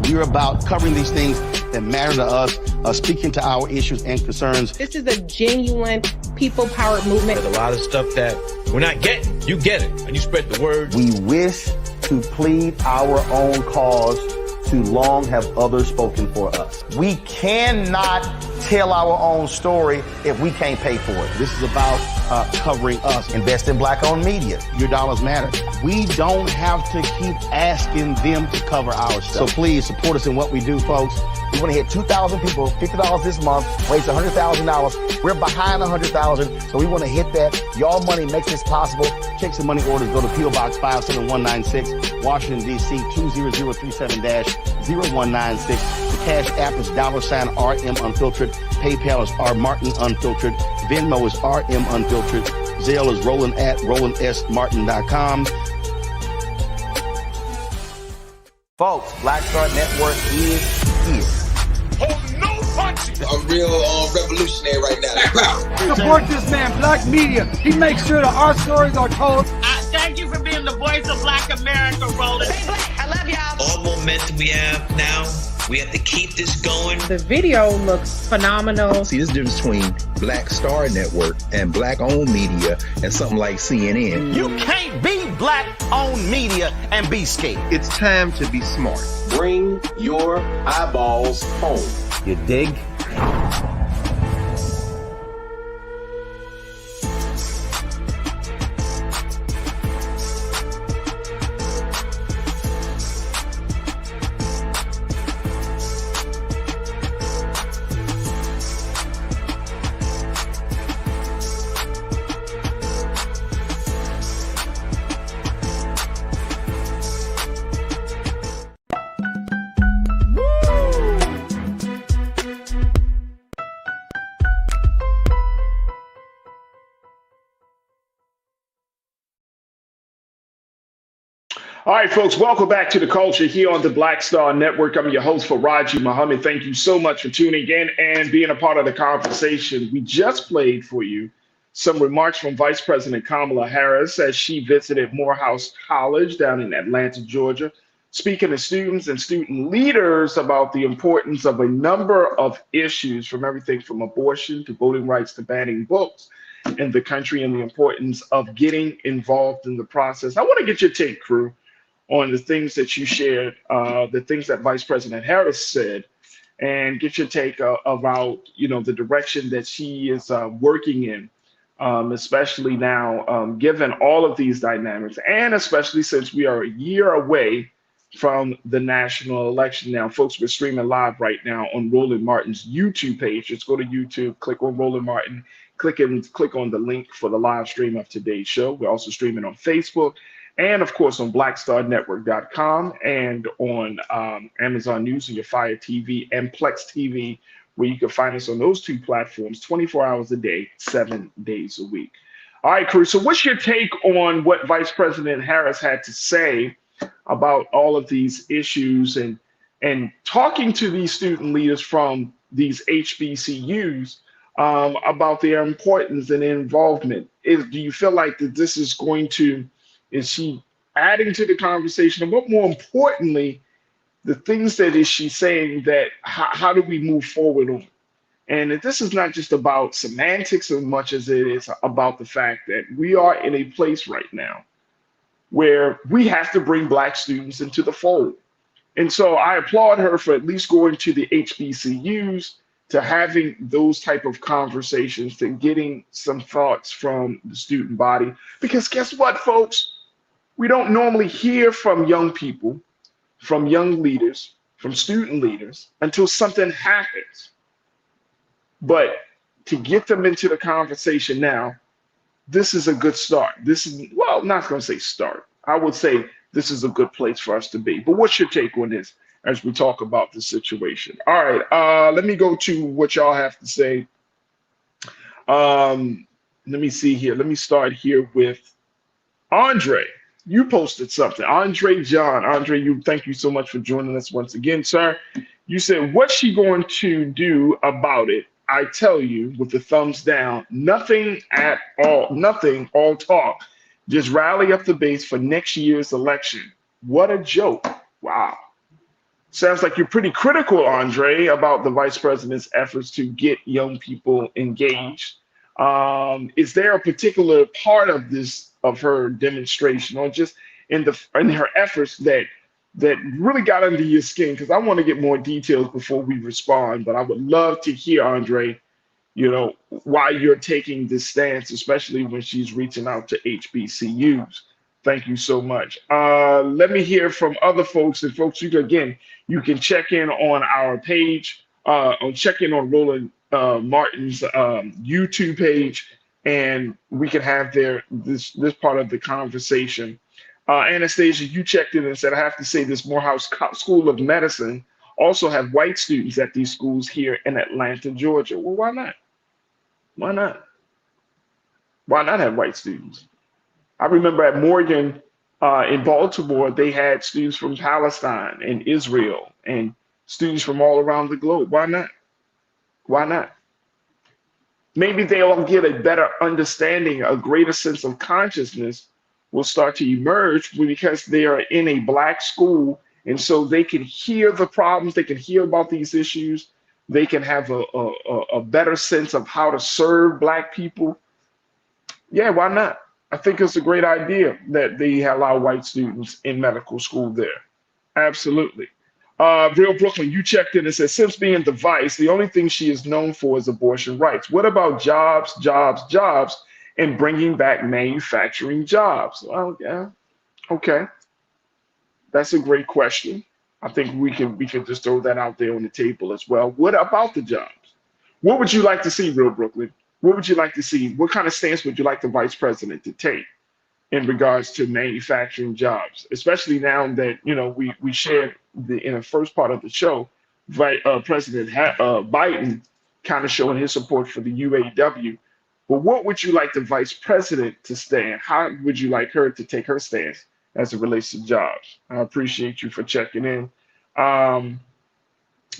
we're about covering these things that matter to us, speaking to our issues and concerns. This is a genuine people-powered movement. There's a lot of stuff that we're not getting. You get it, and you spread the word. We wish to plead our own cause. Too long have others spoken for us. We cannot tell our own story if we can't pay for it. This is about covering us. Invest in black-owned media. Your dollars matter. We don't have to keep asking them to cover our stuff. So please support us in what we do, folks. We want to hit 2,000 people, $50 this month, raise $100,000. We're behind 100,000, so we want to hit that. Y'all money makes this possible. Check some money orders. Go to P.O. Box 57196, Washington, D.C. 20037-0196. The Cash App is $RM Unfiltered. PayPal is R Martin Unfiltered. Venmo is RM Unfiltered. Zelle is Roland at RolandSMartin.com. Folks, Black Star Network is here. Oh, no punches! I'm real revolutionary right now. Support this man, Black Media. He makes sure that our stories are told. Thank you for being the voice of Black America, Roland. Stay black. I love y'all. All momentum we have now, we have to keep this going. The video looks phenomenal. See, this difference between Black Star Network and black-owned media and something like CNN. You can't be black-owned media and be scared. It's time to be smart. Bring your eyeballs home. You dig? All right, folks, welcome back to The Culture here on the Black Star Network. I'm your host, Farajii Muhammad. Thank you so much for tuning in and being a part of the conversation. We just played for you some remarks from Vice President Kamala Harris as she visited Morehouse College down in Atlanta, Georgia, speaking to students and student leaders about the importance of a number of issues, from everything from abortion to voting rights to banning books in the country, and the importance of getting involved in the process. I want to get your take, crew, on the things that you shared, the things that Vice President Harris said, and get your take about, the direction that she is working in, especially now, given all of these dynamics, and especially since we are a year away from the national election. Now, folks, we're streaming live right now on Roland Martin's YouTube page. Just go to YouTube, click on Roland Martin, click on the link for the live stream of today's show. We're also streaming on Facebook, and of course on blackstarnetwork.com, and on Amazon News and your Fire TV and Plex TV, where you can find us on those two platforms 24 hours a day, 7 days a week. All right, crew. So what's your take on what Vice President Harris had to say about all of these issues and talking to these student leaders from these HBCUs about their importance and involvement? Do you feel like that this is going to, is she adding to the conversation? And what more importantly, the things that is she saying that how do we move forward on? And this is not just about semantics as much as it is about the fact that we are in a place right now where we have to bring Black students into the fold. And so I applaud her for at least going to the HBCUs, to having those type of conversations, to getting some thoughts from the student body. Because guess what, folks? We don't normally hear from young people, from young leaders, from student leaders until something happens. But to get them into the conversation now, this is a good start. This is, well, not going to say start. I would say this is a good place for us to be. But what's your take on this as we talk about the situation? All right, let me go to what y'all have to say. Um, Let me see here. Let me start here with Andre. You posted something. Andre John. Andre, you thank you so much for joining us once again, sir. You said, what's she going to do about it? I tell you, with the thumbs down, nothing at all, nothing, all talk. Just rally up the base for next year's election. What a joke. Wow. Sounds like you're pretty critical, Andre, about the vice president's efforts to get young people engaged. Is there a particular part of this of her demonstration, or just in her efforts that really got under your skin? Because I want to get more details before we respond, but I would love to hear, Andre, why you're taking this stance, especially when she's reaching out to HBCUs. Thank you so much. Let me hear from other folks. And folks, you can check in on our page, or check in on Roland Martin's YouTube page, and we can have this part of the conversation. Anastasia, you checked in and said, I have to say this Morehouse School of Medicine also have white students at these schools here in Atlanta, Georgia. Well, why not? Why not? Why not have white students? I remember at Morgan in Baltimore, they had students from Palestine and Israel and students from all around the globe. Why not? Why not? Maybe they'll get a better understanding, a greater sense of consciousness will start to emerge because they are in a Black school. And so they can hear the problems, they can hear about these issues, they can have a better sense of how to serve Black people. Yeah, why not? I think it's a great idea that they allow white students in medical school there. Absolutely. Real Brooklyn, you checked in and said, since being the vice, the only thing she is known for is abortion rights. What about jobs, jobs, jobs, and bringing back manufacturing jobs? Well, yeah, okay. That's a great question. I think we can just throw that out there on the table as well. What about the jobs? What would you like to see, Real Brooklyn? What would you like to see? What kind of stance would you like the vice president to take in regards to manufacturing jobs, especially now that we shared in the first part of the show, President Biden kind of showing his support for the UAW. But what would you like the vice president to stand? How would you like her to take her stance as it relates to jobs? I appreciate you for checking in.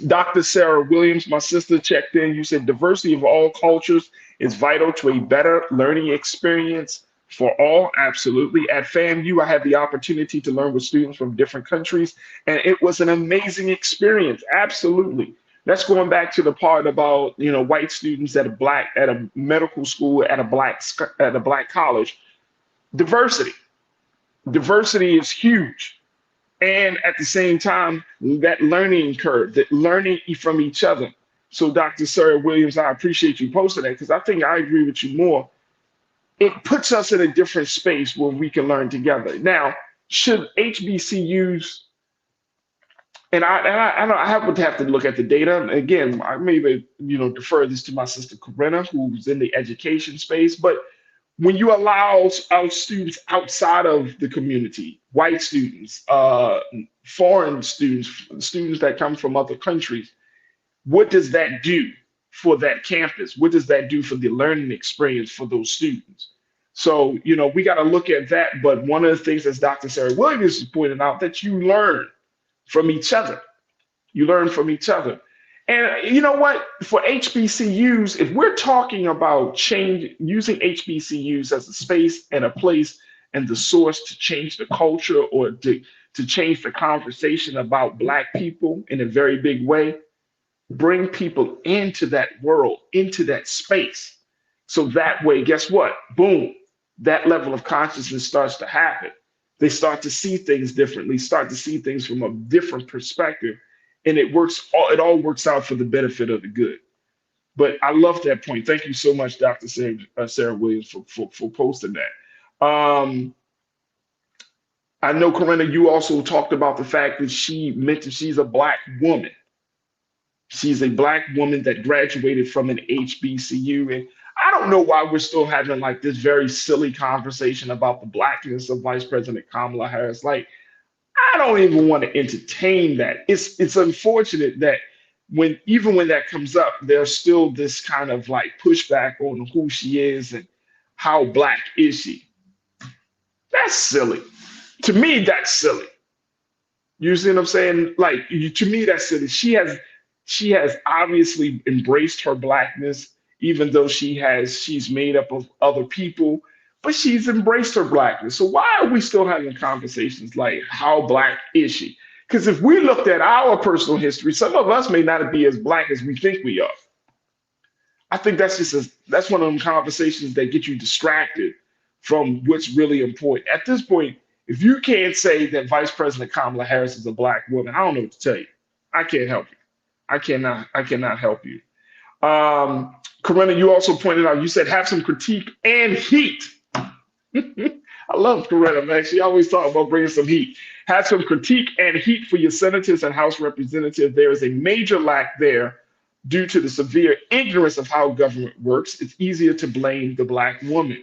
Dr. Sarah Williams, my sister, checked in. You said diversity of all cultures is vital to a better learning experience for all. Absolutely. At FAMU, I had the opportunity to learn with students from different countries, and it was an amazing experience. Absolutely. That's going back to the part about white students at a medical school at a black college. Diversity is huge. And at the same time, that learning curve, that learning from each other. So Dr. Sarah Williams, I appreciate you posting that, because I think I agree with you more. It puts us in a different space where we can learn together. Now, should HBCUs, and I would have to look at the data. Again, I maybe defer this to my sister Corinna, who's in the education space, but when you allow our students outside of the community, white students, foreign students, students that come from other countries, what does that do for that campus? What does that do for the learning experience for those students? So, we got to look at that. But one of the things, as Dr. Sarah Williams has pointed out, that you learn from each other. You learn from each other. And you know what? For HBCUs, if we're talking about using HBCUs as a space and a place and the source to change the culture or to change the conversation about Black people in a very big way, bring people into that world, into that space. So that way, guess what? Boom, that level of consciousness starts to happen. They start to see things differently, start to see things from a different perspective. And it all works out for the benefit of the good. But I love that point. Thank you so much, Dr. Sarah Williams, for posting that. I know, Corinna, you also talked about the fact that she mentioned she's a Black woman. She's a Black woman that graduated from an HBCU. And I don't know why we're still having like this very silly conversation about the blackness of Vice President Kamala Harris. Like, I don't even want to entertain that. It's unfortunate that when that comes up, there's still this kind of like pushback on who she is and how black is she. That's silly. To me, that's silly. You see what I'm saying? Like to me, that's silly. She has obviously embraced her blackness, even though she's made up of other people, but she's embraced her blackness. So why are we still having conversations like how black is she? Because if we looked at our personal history, some of us may not be as black as we think we are. I think that's one of them conversations that get you distracted from what's really important. At this point, if you can't say that Vice President Kamala Harris is a black woman, I don't know what to tell you. I can't help you. I cannot help you. Corinna, you also pointed out, you said have some critique and heat. I love Corinna, man. She always talk about bringing some heat. Have some critique and heat for your senators and House representatives. There is a major lack there due to the severe ignorance of how government works. It's easier to blame the black woman.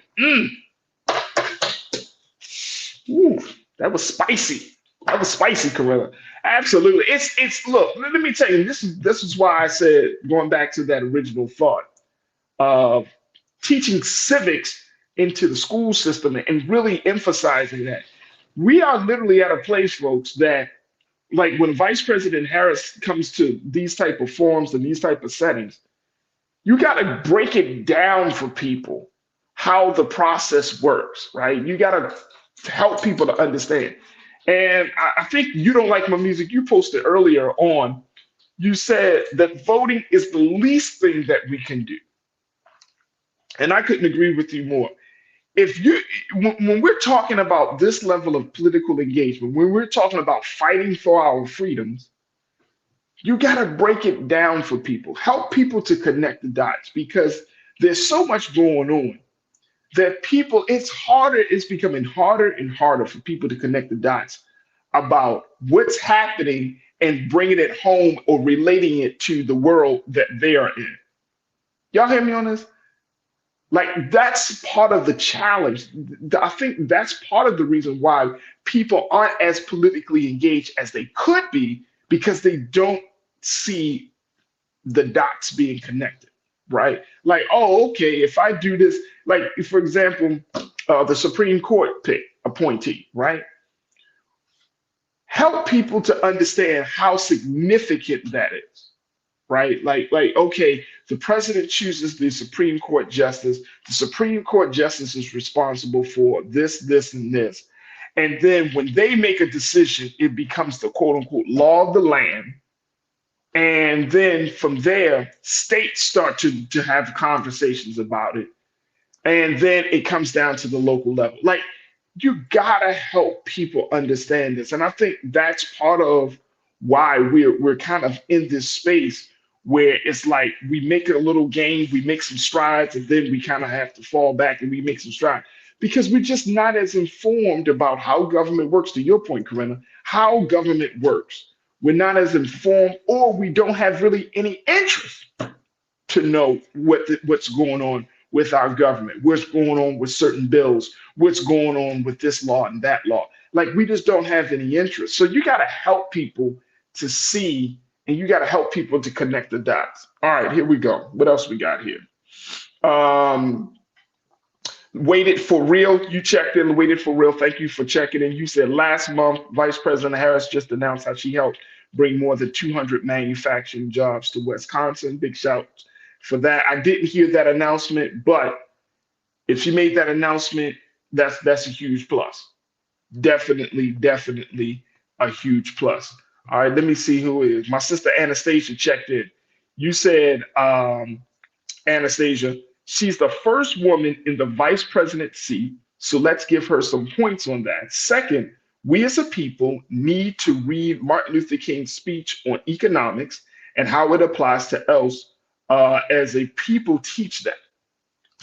Ooh, that was spicy. That was spicy, Corinna. Absolutely. It's look, let me tell you, this is why I said, going back to that original thought of teaching civics into the school system and really emphasizing that. We are literally at a place, folks, that like when Vice President Harris comes to these type of forums and these type of settings, you got to break it down for people how the process works, right? You got to help people to understand. And I think You Don't Like My Music, you posted earlier on, you said that voting is the least thing that we can do. And I couldn't agree with you more. When we're talking about this level of political engagement, when we're talking about fighting for our freedoms, you got to break it down for people, help people to connect the dots, because there's so much going on that it's becoming harder and harder for people to connect the dots about what's happening and bringing it home or relating it to the world that they are in. Y'all hear me on this? Like, that's part of the challenge. I think that's part of the reason why people aren't as politically engaged as they could be, because they don't see the dots being connected, right? Like, oh, okay, if I do this, like, for example, the Supreme Court appointee, right? Help people to understand how significant that is, right? Like, okay, the president chooses the Supreme Court justice. The Supreme Court justice is responsible for this, and this. And then when they make a decision, it becomes the quote unquote law of the land. And then from there, states start to have conversations about it. And then it comes down to the local level. Like, you gotta help people understand this. And I think that's part of why we're kind of in this space where it's like we make a little game, we make some strides, and then we kind of have to fall back and we make some strides. Because we're just not as informed about how government works, to your point, Corinna, how government works. We're not as informed, or we don't have really any interest to know what's going on with our government, what's going on with certain bills, what's going on with this law and that law. Like, we just don't have any interest. So you got to help people to see, and you got to help people to connect the dots. All right, here we go. What else we got here? Waited for Real, you checked in. Waited for Real, thank you for checking in. You said last month, Vice President Harris just announced how she helped bring more than 200 manufacturing jobs to Wisconsin. Big shout for that. I didn't hear that announcement, but if she made that announcement, that's a huge plus. Definitely a huge plus. All right, let me see who is. My sister Anastasia checked in. You said, Anastasia, she's the first woman in the vice president seat, so let's give her some points on that. Second, we as a people need to read Martin Luther King's speech on economics and how it applies to us as a people teach that.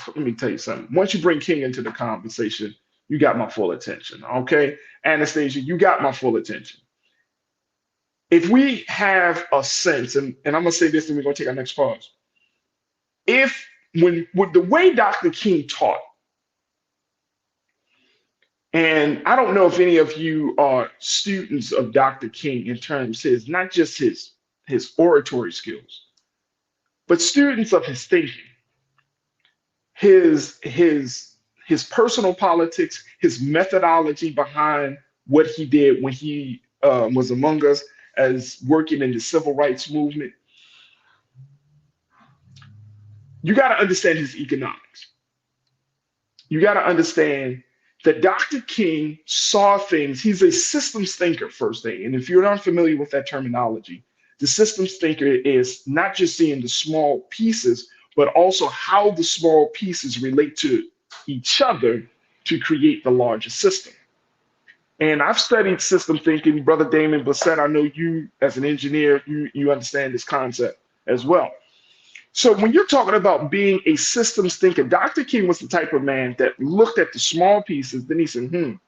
Let me tell you something. Once you bring King into the conversation, you got my full attention, okay? Anastasia, you got my full attention. If we have a sense, and I'm gonna say this and we're gonna take our next pause. If when the way Dr. King taught, and I don't know if any of you are students of Dr. King in terms of his, not just his oratory skills, but students of his thinking, his personal politics, his methodology behind what he did when he was among us as working in the civil rights movement. You got to understand his economics. You got to understand that Dr. King saw things. He's a systems thinker, first thing. And if you're not familiar with that terminology, the systems thinker is not just seeing the small pieces, but also how the small pieces relate to each other to create the larger system. And I've studied system thinking. Brother Damon Blissett, I know you as an engineer, you understand this concept as well. So when you're talking about being a systems thinker, Dr. King was the type of man that looked at the small pieces, then he said,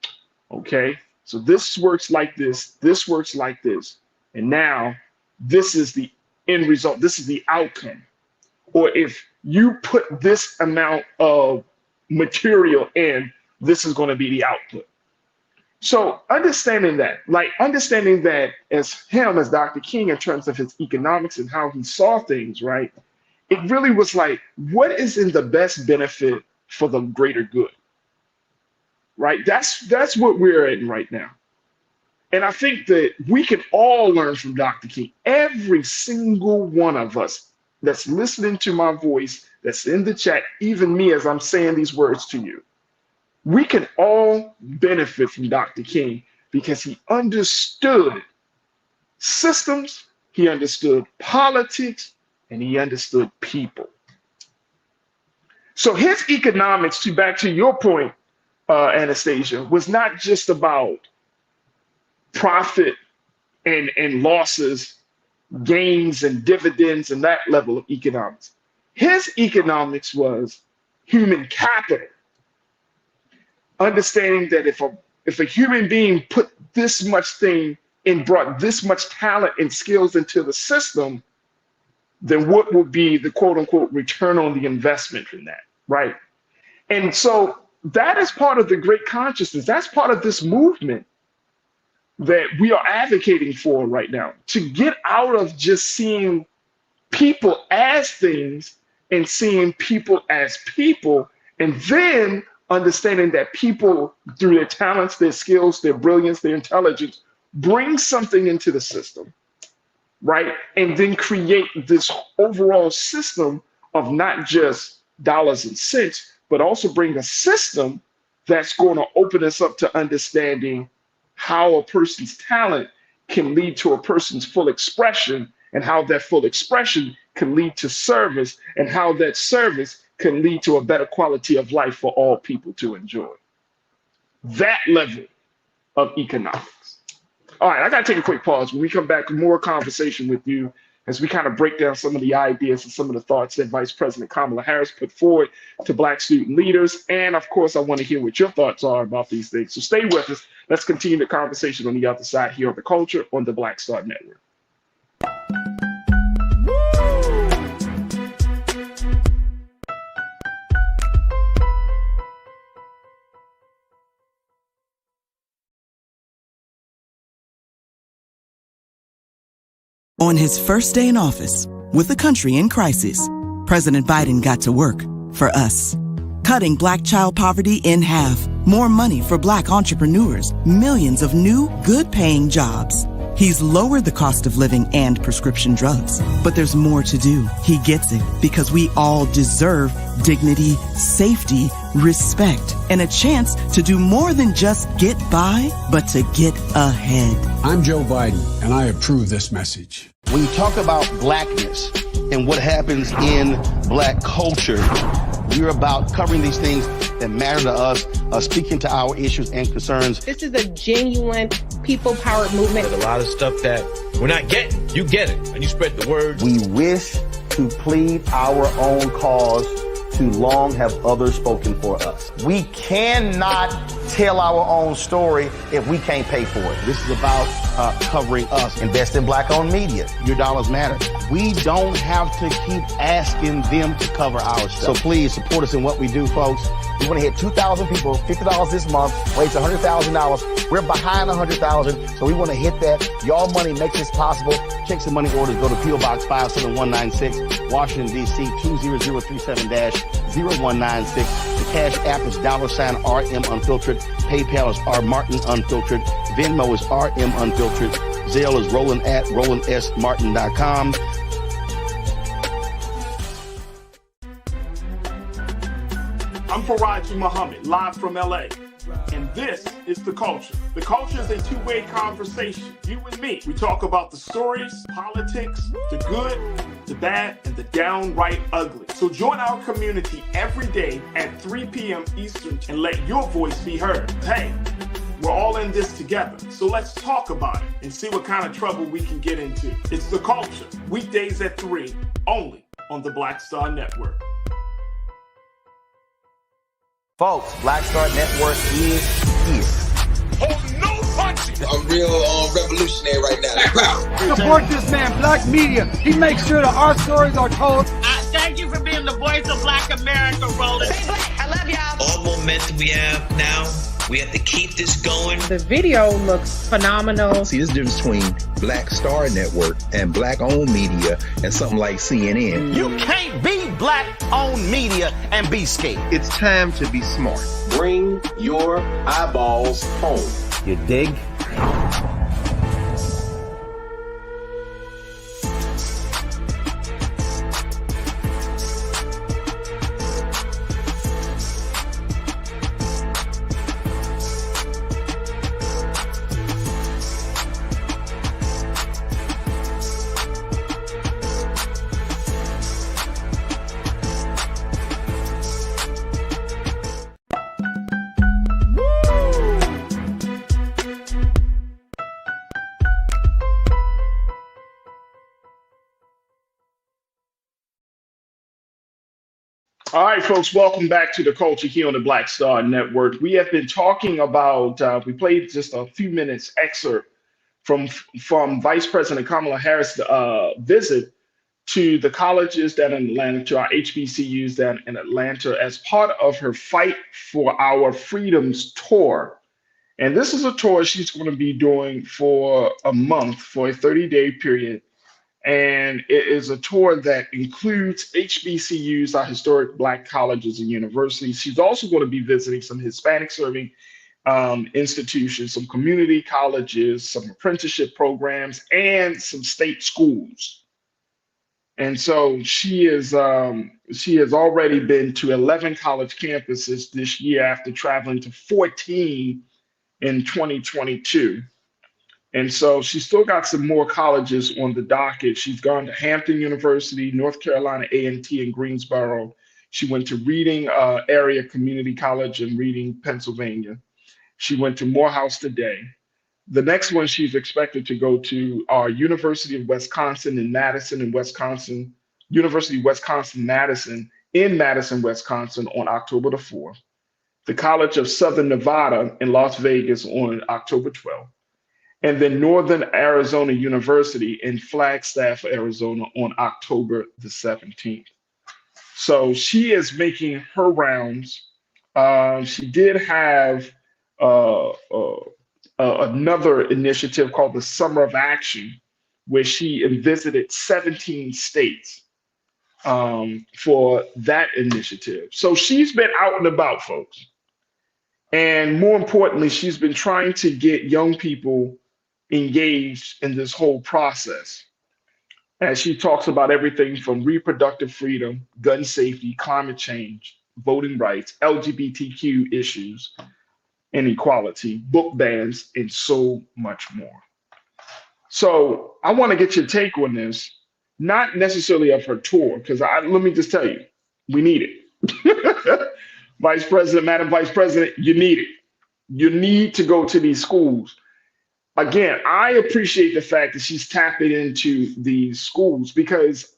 okay, so this works like this works like this, and now this is the end result, this is the outcome. Or if you put this amount of material in, this is going to be the output. So understanding that as Dr. King, in terms of his economics and how he saw things, right? It really was like, what is in the best benefit for the greater good, right? That's what we're in right now. And I think that we can all learn from Dr. King. Every single one of us that's listening to my voice, that's in the chat, even me as I'm saying these words to you, we can all benefit from Dr. King because he understood systems, he understood politics, and he understood people. So his economics, back to your point, Anastasia, was not just about profit and losses, gains and dividends and that level of economics. His economics was human capital. Understanding that if a human being put this much thing and brought this much talent and skills into the system, then what would be the quote unquote return on the investment from that, right? And so that is part of the great consciousness. That's part of this movement that we are advocating for right now, to get out of just seeing people as things and seeing people as people, and then understanding that people, through their talents, their skills, their brilliance, their intelligence, bring something into the system, right? And then create this overall system of not just dollars and cents, but also bring a system that's going to open us up to understanding how a person's talent can lead to a person's full expression, and how that full expression can lead to service, and how that service can lead to a better quality of life for all people to enjoy. That level of economics. All right, I got to take a quick pause. When we come back, more conversation with you as we kind of break down some of the ideas and some of the thoughts that Vice President Kamala Harris put forward to Black student leaders. And of course, I want to hear what your thoughts are about these things. So stay with us. Let's continue the conversation on the other side here on The Culture on the Black Star Network. On his first day in office, with the country in crisis, President Biden got to work for us. Cutting Black child poverty in half, more money for Black entrepreneurs, millions of new, good-paying jobs. He's lowered the cost of living and prescription drugs. But there's more to do. He gets it because we all deserve dignity, safety, respect, and a chance to do more than just get by, but to get ahead. I'm Joe Biden, and I approve this message. When you talk about blackness and what happens in Black culture, we're about covering these things that matter to us, speaking to our issues and concerns. This is a genuine people-powered movement. There's a lot of stuff that we're not getting. You get it, and you spread the word. We wish to plead our own cause. Too long have others spoken for us. We cannot tell our own story if we can't pay for it. This is about covering us. Invest in black-owned media. Your dollars matter. We don't have to keep asking them to cover our stuff. So please support us in what we do, folks. We want to hit 2,000 people, $50 this month, raise $100,000. We're behind 100,000, so we want to hit that. Y'all money makes this possible. Check some money orders. Go to P.O. Box 57196, Washington, D.C. 20037-0196. The Cash App is $RM Unfiltered. PayPal is R Martin Unfiltered. Venmo is RM Unfiltered. Zelle is Roland at RolandSMartin.com. I'm Farajii Muhammad, live from LA. And this is The Culture. The Culture is a two-way conversation. You and me. We talk about the stories, politics, the good, the bad, and the downright ugly. So join our community every day at 3 p.m. Eastern and let your voice be heard. Hey, we're all in this together. So let's talk about it and see what kind of trouble we can get into. It's The Culture. Weekdays at 3, only on the Black Star Network. Folks, Black Star Network is here. Oh, no punching! I'm real revolutionary right now. Support this man, Black Media. He makes sure that our stories are told. Thank you for being the voice of Black America, Roland. Stay black. I love y'all. All momentum we have now, we have to keep this going. The video looks phenomenal. See, this difference between Black Star Network and black-owned media and something like CNN. You can't be black-owned media and be scared. It's time to be smart. Bring your eyeballs home. You dig? All right, folks, welcome back to The Culture here on the Black Star Network. We have been talking about, we played just a few minutes excerpt from Vice President Kamala Harris' visit to the colleges that in Atlanta, to our HBCUs that in Atlanta as part of her Fight for Our Freedoms tour. And this is a tour she's going to be doing for a month, for a 30-day period. And it is a tour that includes HBCUs, our historic Black colleges and universities. She's also going to be visiting some Hispanic-serving institutions, some community colleges, some apprenticeship programs, and some state schools. And so she has already been to 11 college campuses this year after traveling to 14 in 2022. And so she's still got some more colleges on the docket. She's gone to Hampton University, North Carolina A&T in Greensboro. She went to Reading Area Community College in Reading, Pennsylvania. She went to Morehouse today. The next one she's expected to go to are University of Wisconsin in Madison in Wisconsin, University of Wisconsin-Madison in Madison, Wisconsin on October the 4th. The College of Southern Nevada in Las Vegas on October 12th. And then Northern Arizona University in Flagstaff, Arizona on October the 17th. So she is making her rounds. She did have another initiative called the Summer of Action, where she visited 17 states for that initiative. So she's been out and about, folks. And more importantly, she's been trying to get young people engaged in this whole process. As she talks about everything from reproductive freedom, gun safety, climate change, voting rights, LGBTQ issues, inequality, book bans, and so much more. So I want to get your take on this, not necessarily of her tour, because let me just tell you, we need it. Vice President, Madam Vice President, you need it. You need to go to these schools. Again, I appreciate the fact that she's tapping into these schools, because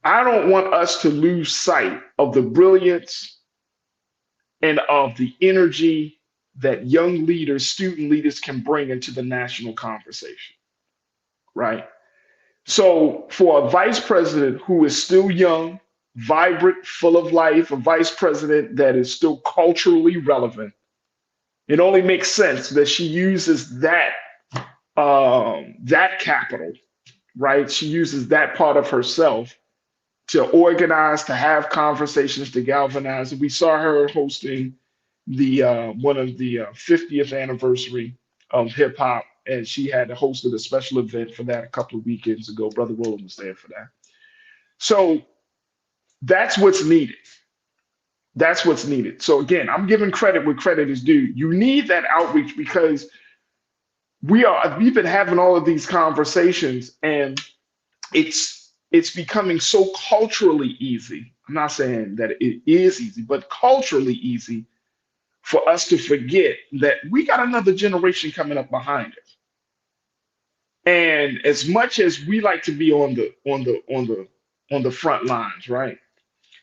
I don't want us to lose sight of the brilliance and of the energy that young leaders, student leaders can bring into the national conversation, right? So for a vice president who is still young, vibrant, full of life, a vice president that is still culturally relevant, it only makes sense that she uses that capital, right? She uses that part of herself to organize, to have conversations, to galvanize. We saw her hosting the one of the 50th anniversary of hip hop, and she had hosted a special event for that a couple of weekends ago. Brother Roland was there for that. So that's what's needed. That's what's needed. So again, I'm giving credit where credit is due. You need that outreach because we've been having all of these conversations, and it's becoming so culturally easy. I'm not saying that it is easy, but culturally easy for us to forget that we got another generation coming up behind us. And as much as we like to be on the front lines, right?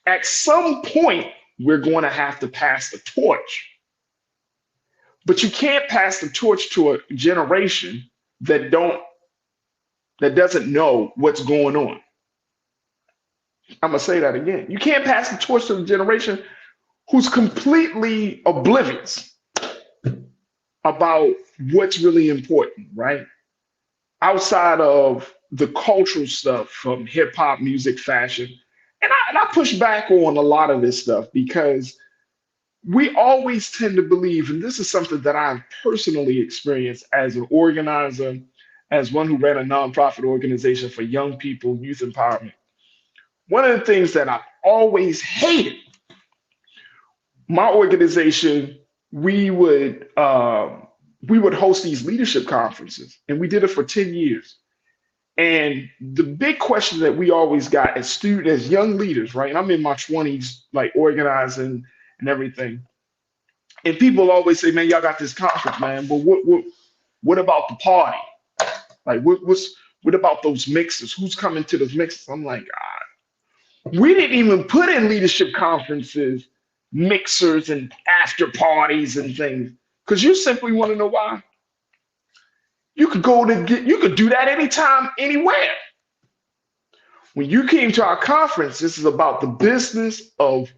At some point, we're going to have to pass the torch. But you can't pass the torch to a generation that doesn't know what's going on. I'm gonna say that again. You can't pass the torch to the generation who's completely oblivious about what's really important, right? Outside of the cultural stuff from hip hop, music, fashion. And I push back on a lot of this stuff because we always tend to believe, and this is something that I've personally experienced as an organizer, as one who ran a nonprofit organization for young people, youth empowerment. One of the things that I've always hated, my organization, we would host these leadership conferences, and we did it for 10 years. And the big question that we always got as young leaders, right? And I'm in my 20s, like organizing and everything. And people always say, man, y'all got this conference, man, but what about the party? Like, what about those mixers? Who's coming to those mixers? I'm like, we didn't even put in leadership conferences, mixers and after parties and things, because you simply want to know why. You could you could do that anytime, anywhere. When you came to our conference, this is about the business of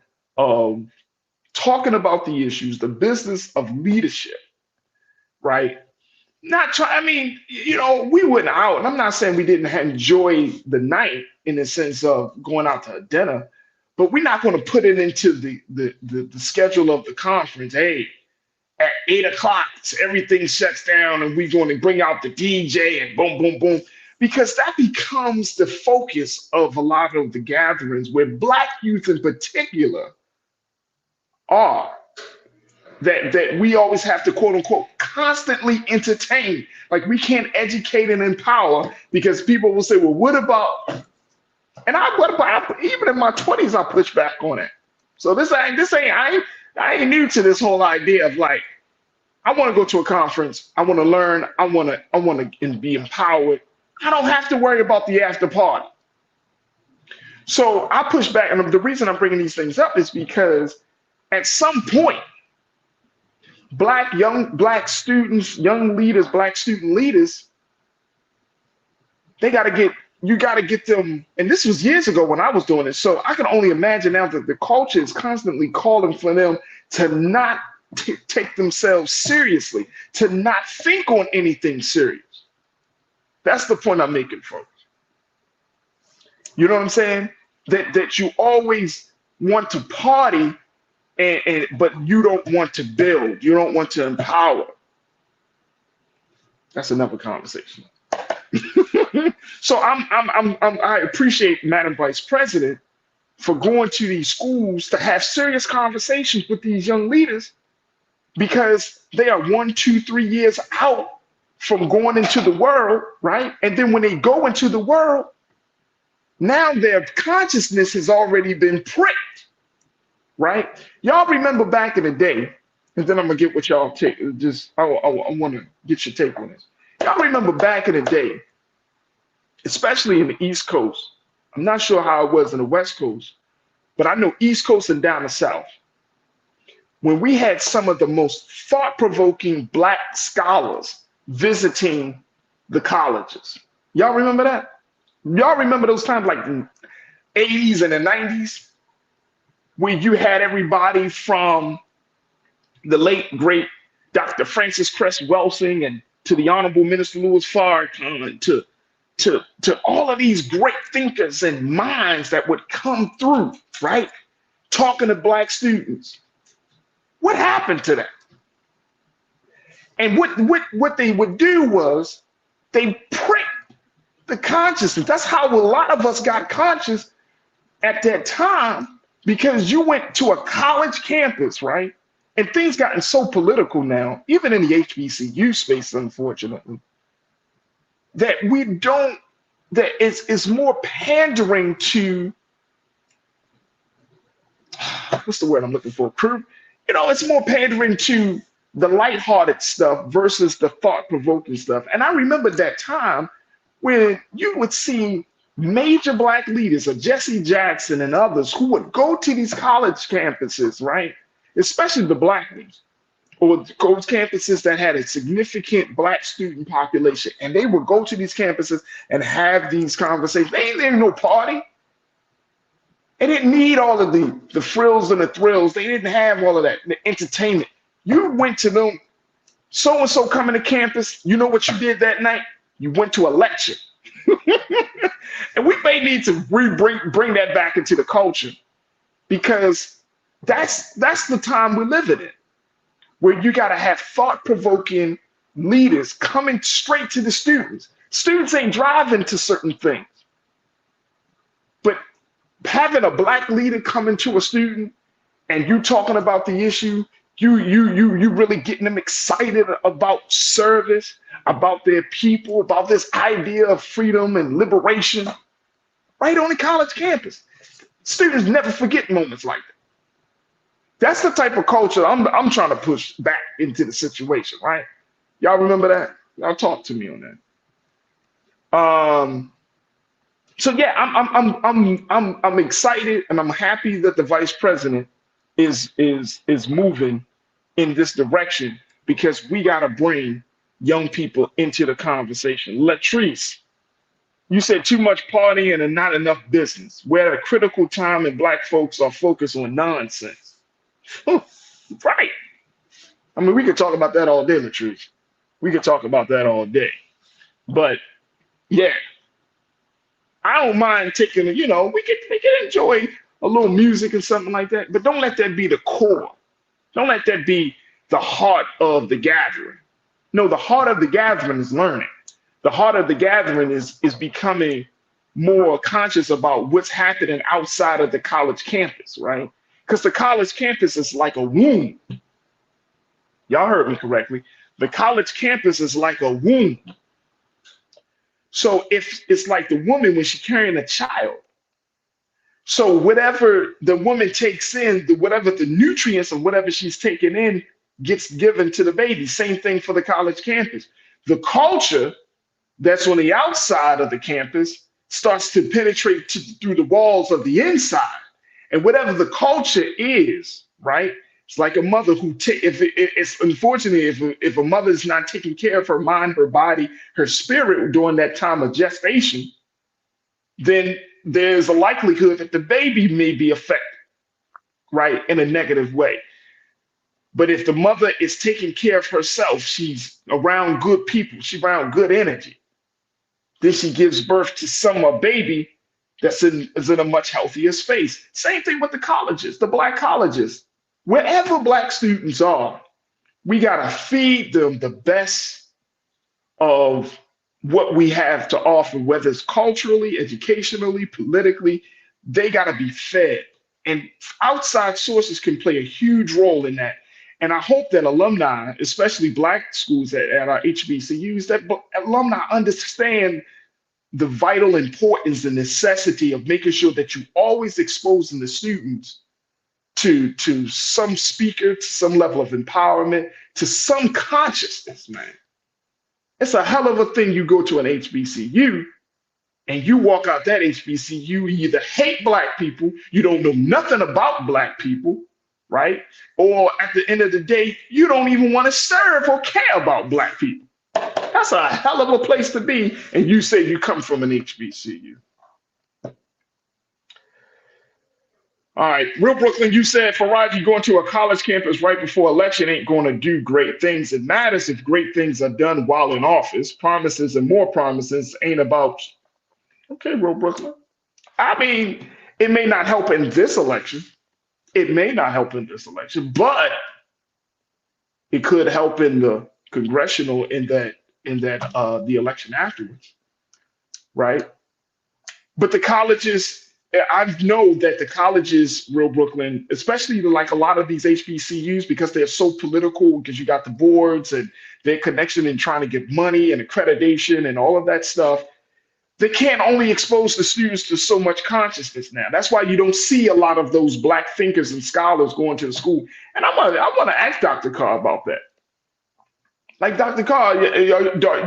talking about the issues, the business of leadership, right? I mean, we went out, and I'm not saying we didn't enjoy the night in the sense of going out to a dinner, but we're not going to put it into the schedule of the conference. Hey, at 8 o'clock, everything shuts down, and we're going to bring out the DJ and boom, boom, boom, because that becomes the focus of a lot of the gatherings where Black youth in particular are. That we always have to, quote unquote, constantly entertain. Like, we can't educate and empower because people will say, well, what about, even in my 20s, I push back on it. So I ain't new to this whole idea of like, I want to go to a conference, I want to learn, I want to be empowered. I don't have to worry about the after party. So I push back, and the reason I'm bringing these things up is because at some point, young Black students, young leaders, Black student leaders, you got to get them, and this was years ago when I was doing it, so I can only imagine now that the culture is constantly calling for them to not take themselves seriously, to not think on anything serious. That's the point I'm making, folks. You know what I'm saying? That you always want to party, but you don't want to build. You don't want to empower. That's another conversation. So I appreciate Madam Vice President for going to these schools to have serious conversations with these young leaders, because they are 1, 2, 3 years out from going into the world, right? And then when they go into the world, now their consciousness has already been pricked, right? Y'all remember back in the day, and then I'm gonna get what y'all take. I want to get your take on this. Y'all remember back in the day, especially in the East Coast. I'm not sure how it was in the West Coast, but I know East Coast and down the South. when we had some of the most thought-provoking Black scholars visiting the colleges. Y'all remember that? Y'all remember those times like the 80s and the 90s where you had everybody from the late, great Dr. Francis Cress Welsing and to the Honorable Minister Louis Farrakhan to all of these great thinkers and minds that would come through, right? Talking to Black students. What happened to that? And what they would do was they pricked the consciousness. That's how a lot of us got conscious at that time, because you went to a college campus, right? And things gotten so political now, even in the HBCU space, unfortunately, that it's more pandering to, what's the word I'm looking for? It's more pandering to the lighthearted stuff versus the thought-provoking stuff. And I remember that time when you would see major Black leaders, Jesse Jackson and others, who would go to these college campuses, right? Especially the Black ones, or those campuses that had a significant Black student population. And they would go to these campuses and have these conversations. They ain't no party. They didn't need all of the frills and the thrills. They didn't have all of that, the entertainment. You went to them, so-and-so coming to campus, you know what you did that night? You went to a lecture. And we may need to bring that back into the culture, because that's the time we're living in, where you got to have thought-provoking leaders coming straight to the students. Students ain't driving to certain things, but having a Black leader come into a student and you talking about the issue, you really getting them excited about service, about their people, about this idea of freedom and liberation, right on the college campus. Students never forget moments like that. That's the type of culture I'm trying to push back into the situation, right? Y'all remember that? Y'all talk to me on that. So yeah, I'm excited and I'm happy that the vice president is moving in this direction, because we got to bring young people into the conversation. Latrice, you said too much partying and not enough business. We're at a critical time and Black folks are focused on nonsense. Right. I mean, we could talk about that all day, Latrice. We could talk about that all day. But yeah, I don't mind taking, we can enjoy a little music and something like that, but don't let that be the core. Don't let that be the heart of the gathering. No, the heart of the gathering is learning. The heart of the gathering is becoming more conscious about what's happening outside of the college campus, right? Because the college campus is like a womb. Y'all heard me correctly. The college campus is like a womb. So if it's like the woman when she's carrying a child. So whatever the woman takes in, whatever the nutrients of whatever she's taking in gets given to the baby. Same thing for the college campus. The culture that's on the outside of the campus starts to penetrate through the walls of the inside. And whatever the culture is, right? It's like a mother who it's unfortunately if a mother is not taking care of her mind, her body, her spirit during that time of gestation, then there's a likelihood that the baby may be affected, right, in a negative way. But if the mother is taking care of herself, she's around good people, she's around good energy, then she gives birth to a baby that's is in a much healthier space. Same thing with the colleges, the Black colleges. Wherever Black students are, we gotta feed them the best of what we have to offer, whether it's culturally, educationally, politically. They gotta be fed. And outside sources can play a huge role in that. And I hope that alumni, especially Black schools at our HBCUs, that alumni understand the vital importance and necessity of making sure that you always exposing the students to some speaker, to some level of empowerment, to some consciousness, man. It's a hell of a thing. You go to an HBCU and you walk out that HBCU, you either hate Black people, you don't know nothing about Black people, right? Or at the end of the day, you don't even want to serve or care about black people. That's a hell of a place to be, and you say you come from an HBCU. All right, Real Brooklyn, you said Farajii going to a college campus right before election ain't going to do great things. It matters if great things are done while in office. Promises and more promises ain't about, okay, Real Brooklyn. I mean, it may not help in this election. It may not help in this election, but it could help in the congressional the election afterwards, right? But the colleges, I know that the colleges, Real Brooklyn, especially like a lot of these HBCUs, because they're so political, because you got the boards and their connection in trying to get money and accreditation and all of that stuff, they can't only expose the students to so much consciousness now. That's why you don't see a lot of those black thinkers and scholars going to the school. And I want to ask Dr. Carr about that. Like, Dr. Carr,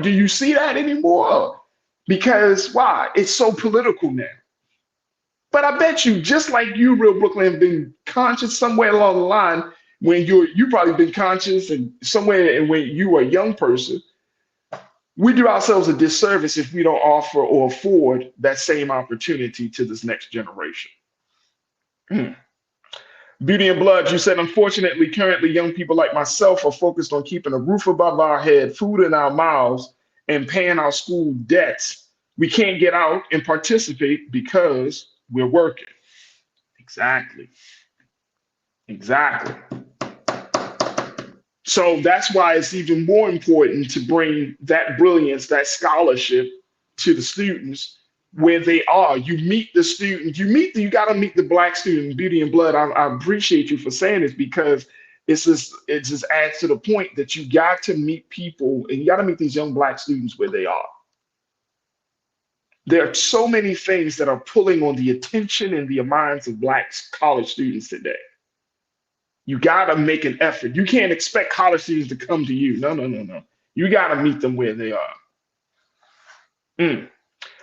do you see that anymore? Because why? It's so political now. But I bet you, just like you, Real Brooklyn, have been conscious somewhere along the line when you probably been conscious and somewhere and when you were a young person, we do ourselves a disservice if we don't offer or afford that same opportunity to this next generation. Beauty and Blood, you said, unfortunately, currently young people like myself are focused on keeping a roof above our head, food in our mouths, and paying our school debts. We can't get out and participate because we're working. Exactly. So that's why it's even more important to bring that brilliance, that scholarship to the students where they are. You meet the student, you got to meet the black student. Beauty and Blood, I appreciate you for saying this, because it just adds to the point that you got to meet people and you got to meet these young black students where they are. There are so many things that are pulling on the attention and the minds of black college students today. You got to make an effort. You can't expect college students to come to you. No. You got to meet them where they are.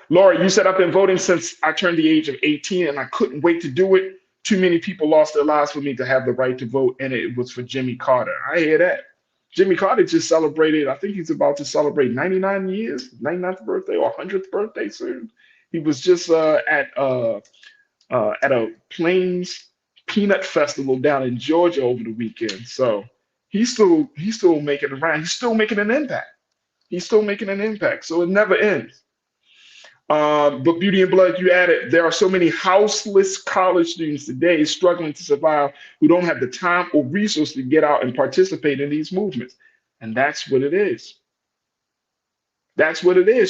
Laura, you said I've been voting since I turned the age of 18 and I couldn't wait to do it. Too many people lost their lives for me to have the right to vote, and it was for Jimmy Carter. I hear that. Jimmy Carter just celebrated, I think he's about to celebrate 99 years, 99th birthday or 100th birthday soon. He was just at a Plains Peanut Festival down in Georgia over the weekend. So he's still making it around. He's still making an impact. So it never ends. But Beauty and Blood, you added, there are so many houseless college students today struggling to survive who don't have the time or resources to get out and participate in these movements. And that's what it is.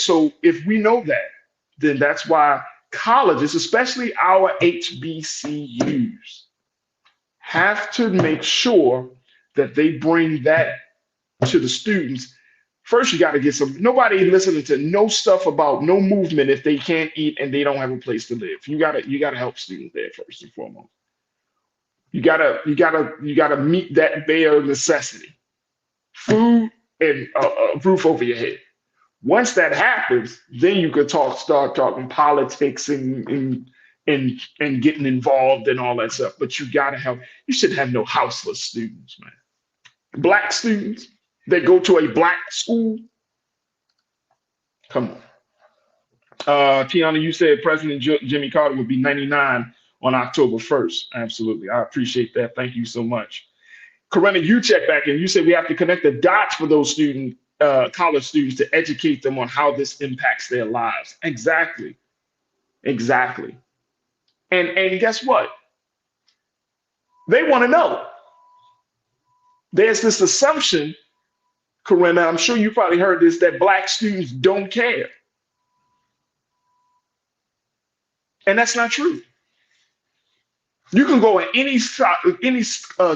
So if we know that, then that's why colleges, especially our HBCUs, have to make sure that they bring that to the students. First, you got to get nobody listening to no stuff about no movement if they can't eat and they don't have a place to live. You gotta help students there first and foremost. You gotta meet that bare necessity, food and a roof over your head. Once that happens, then you could start talking politics and getting involved and all that stuff. But you shouldn't have no houseless students, man. Black students that go to a black school. Come on. Tiana, you said President Jimmy Carter would be 99 on October 1st. Absolutely. I appreciate that. Thank you so much. Corinna, you checked back and you said we have to connect the dots for those college students to educate them on how this impacts their lives. Exactly. And guess what? They want to know. There's this assumption, Corinna, I'm sure you probably heard this, that black students don't care. And that's not true. You can go in any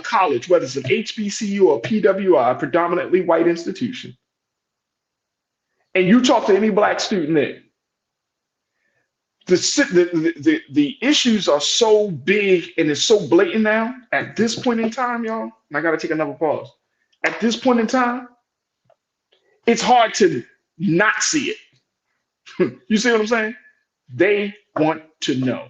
college, whether it's an HBCU or PWI, predominantly white institution, and you talk to any black student there, the issues are so big and it's so blatant now at this point in time, y'all. And I got to take another pause. At this point in time, it's hard to not see it. You see what I'm saying? They want to know.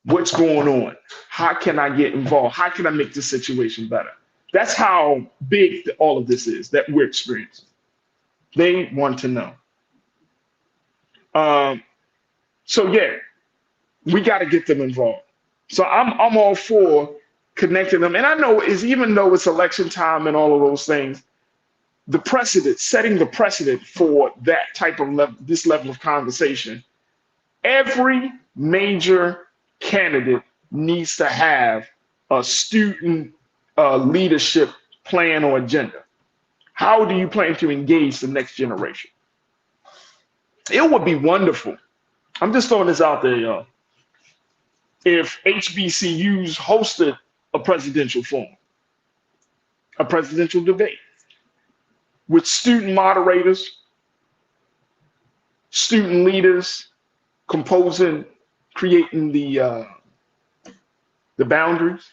What's going on? How can I get involved? How can I make this situation better? That's how big all of this is that we're experiencing. They want to know. So yeah, we got to get them involved. So I'm all for connecting them. And I know is even though it's election time and all of those things, the precedent, setting the precedent for that type of this level of conversation, every major candidate needs to have a student leadership plan or agenda. How do you plan to engage the next generation? It would be wonderful. I'm just throwing this out there, y'all. If HBCUs hosted a presidential forum, a presidential debate with student moderators, student leaders composing, creating the boundaries,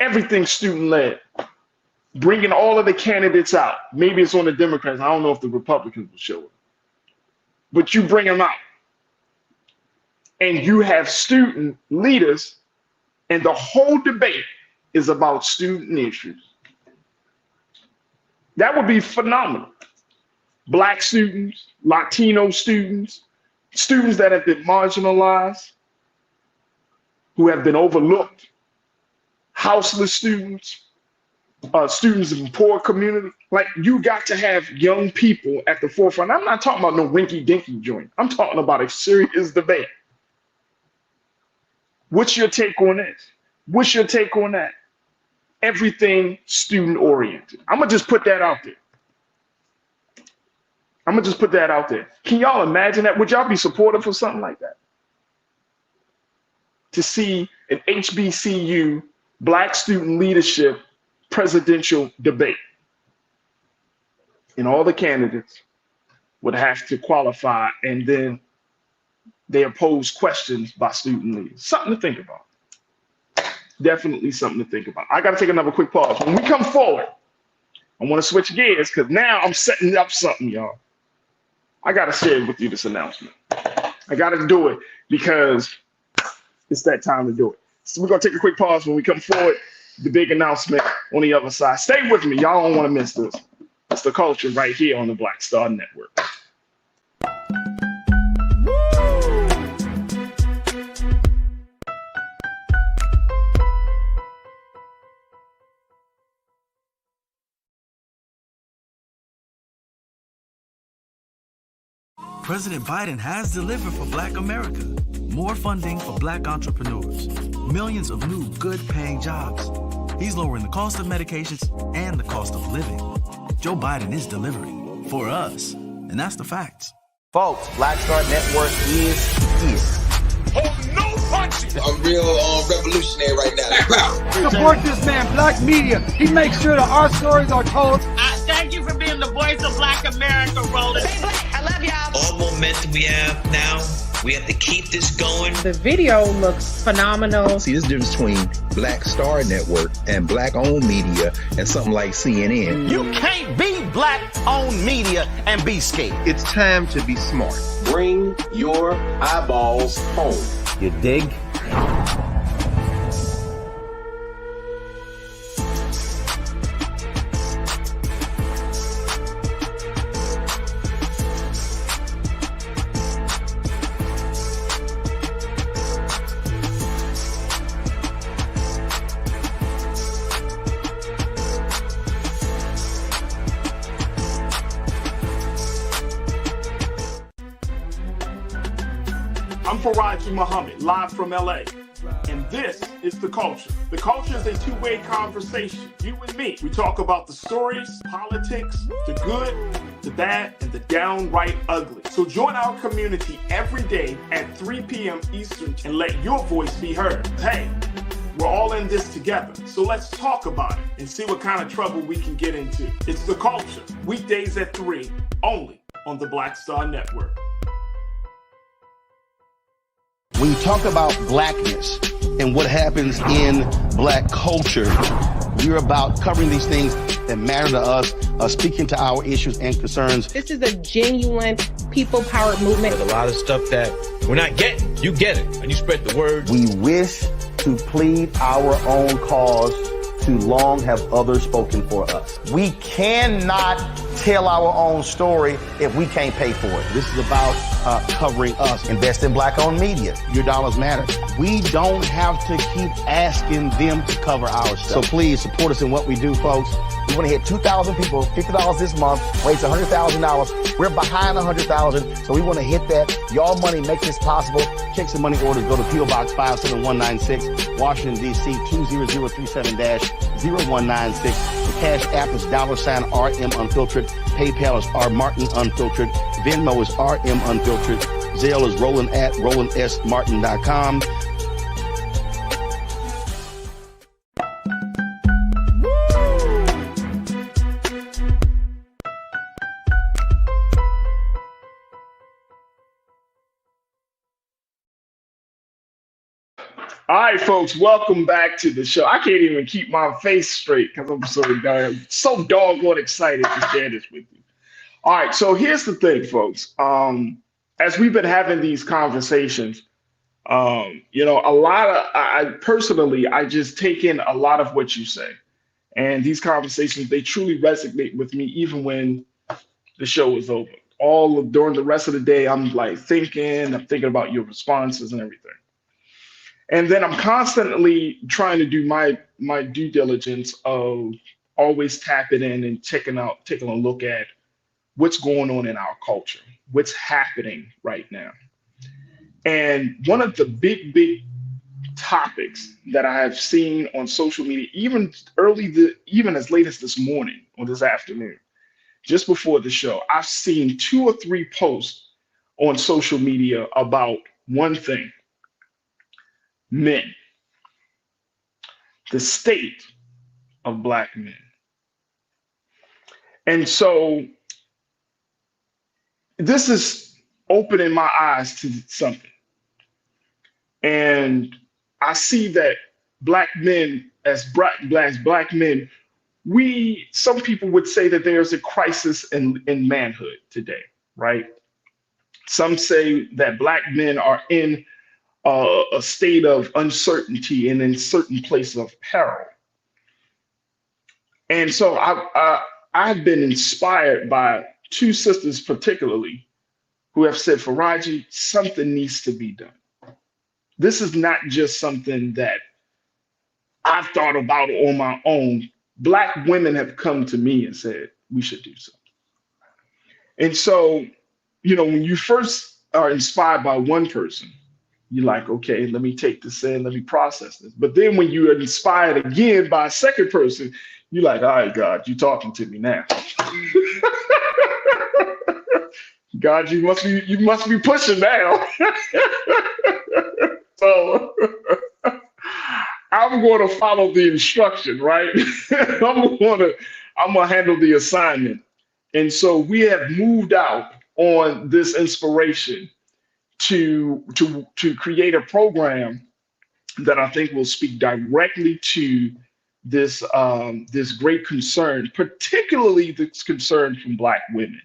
everything student led, bringing all of the candidates out. Maybe it's on the Democrats. I don't know if the Republicans will show it, but you bring them out. And you have student leaders, and the whole debate is about student issues. That would be phenomenal. Black students, Latino students, students that have been marginalized, who have been overlooked, houseless students, students in poor community. Like, you got to have young people at the forefront. I'm not talking about no rinky-dinky joint. I'm talking about a serious debate. What's your take on this? What's your take on that? Everything student oriented. I'm gonna just put that out there. Can y'all imagine that? Would y'all be supportive for something like that? To see an HBCU Black student leadership presidential debate. And all the candidates would have to qualify, and then they pose questions by student leaders. Something to think about. Definitely something to think about. I got to take another quick pause. When we come forward, I want to switch gears because now I'm setting up something, y'all. I got to share with you this announcement. I got to do it because it's that time to do it. So we're going to take a quick pause. When we come forward, the big announcement on the other side. Stay with me. Y'all don't want to miss this. It's the culture right here on the Black Star Network. President Biden has delivered for Black America. More funding for Black entrepreneurs. Millions of new good-paying jobs. He's lowering the cost of medications and the cost of living. Joe Biden is delivering for us, and that's the facts. Folks, Black Star Network is here. Oh, no punches! I'm real revolutionary right now. Support this man, Black Media. He makes sure that our stories are told. Thank you for being the voice of Black America, Roland. Stay black. I love y'all. All momentum we have now, we have to keep this going. The video looks phenomenal. See, there's a difference between Black Star Network and Black-owned media and something like CNN. You can't be Black-owned media and be scared. It's time to be smart. Bring your eyeballs home. You dig? I'm Farajii Muhammad, live from LA. And this is The Culture. The Culture is a two-way conversation. You and me. We talk about the stories, politics, the good, the bad, and the downright ugly. So join our community every day at 3 p.m. Eastern and let your voice be heard. Hey, we're all in this together. So let's talk about it and see what kind of trouble we can get into. It's The Culture. Weekdays at 3, only on the Black Star Network. When you talk about blackness and what happens in Black culture, we're about covering these things that matter to us, speaking to our issues and concerns. This is a genuine people-powered movement. There's a lot of stuff that we're not getting. you get it, and you spread the word. We wish to plead our own cause. Too long have others spoken for us. We cannot tell our own story if we can't pay for it. This is about covering us. Invest in black-owned media. Your dollars matter. We don't have to keep asking them to cover our stuff. So please support us in what we do, folks. We want to hit 2,000 people, $50 this month, raise $100,000. We're behind 100,000, so we want to hit that. Y'all money makes this possible. Check some money orders. Go to P.O. Box 57196, Washington, D.C. 20037-0196. The Cash App is $RM Unfiltered. PayPal is R Martin Unfiltered. Venmo is RM Unfiltered. Zelle is Roland at RolandSMartin.com. All right, folks, welcome back to the show. I can't even keep my face straight because I'm so doggone excited to share this with you. All right, so here's the thing, folks. As we've been having these conversations, I just take in a lot of what you say. And these conversations, they truly resonate with me even when the show is over. During the rest of the day, I'm thinking about your responses and everything. And then I'm constantly trying to do my due diligence of always tapping in and taking a look at what's going on in our culture, what's happening right now. And one of the big topics that I have seen on social media, even as late as this morning or this afternoon, just before the show, I've seen 2 or 3 posts on social media about one thing: men, the state of Black men. And so this is opening my eyes to something. And I see that Black men, as Black men, some people would say that there's a crisis in manhood today, right? Some say that Black men are in a state of uncertainty and in certain places of peril. And so I've been inspired by 2 sisters particularly who have said, Farajii, something needs to be done. This is not just something that I've thought about on my own. Black women have come to me and said, we should do something. And so, when you first are inspired by one person, you're like, okay, let me take this in, let me process this. But then when you are inspired again by a second person, you're like, all right, God, you're talking to me now. God, you must be pushing now. So I'm going to follow the instruction, right? I'm going to handle the assignment. And so we have moved out on this inspiration to create a program that I think will speak directly to this great concern, particularly this concern from Black women,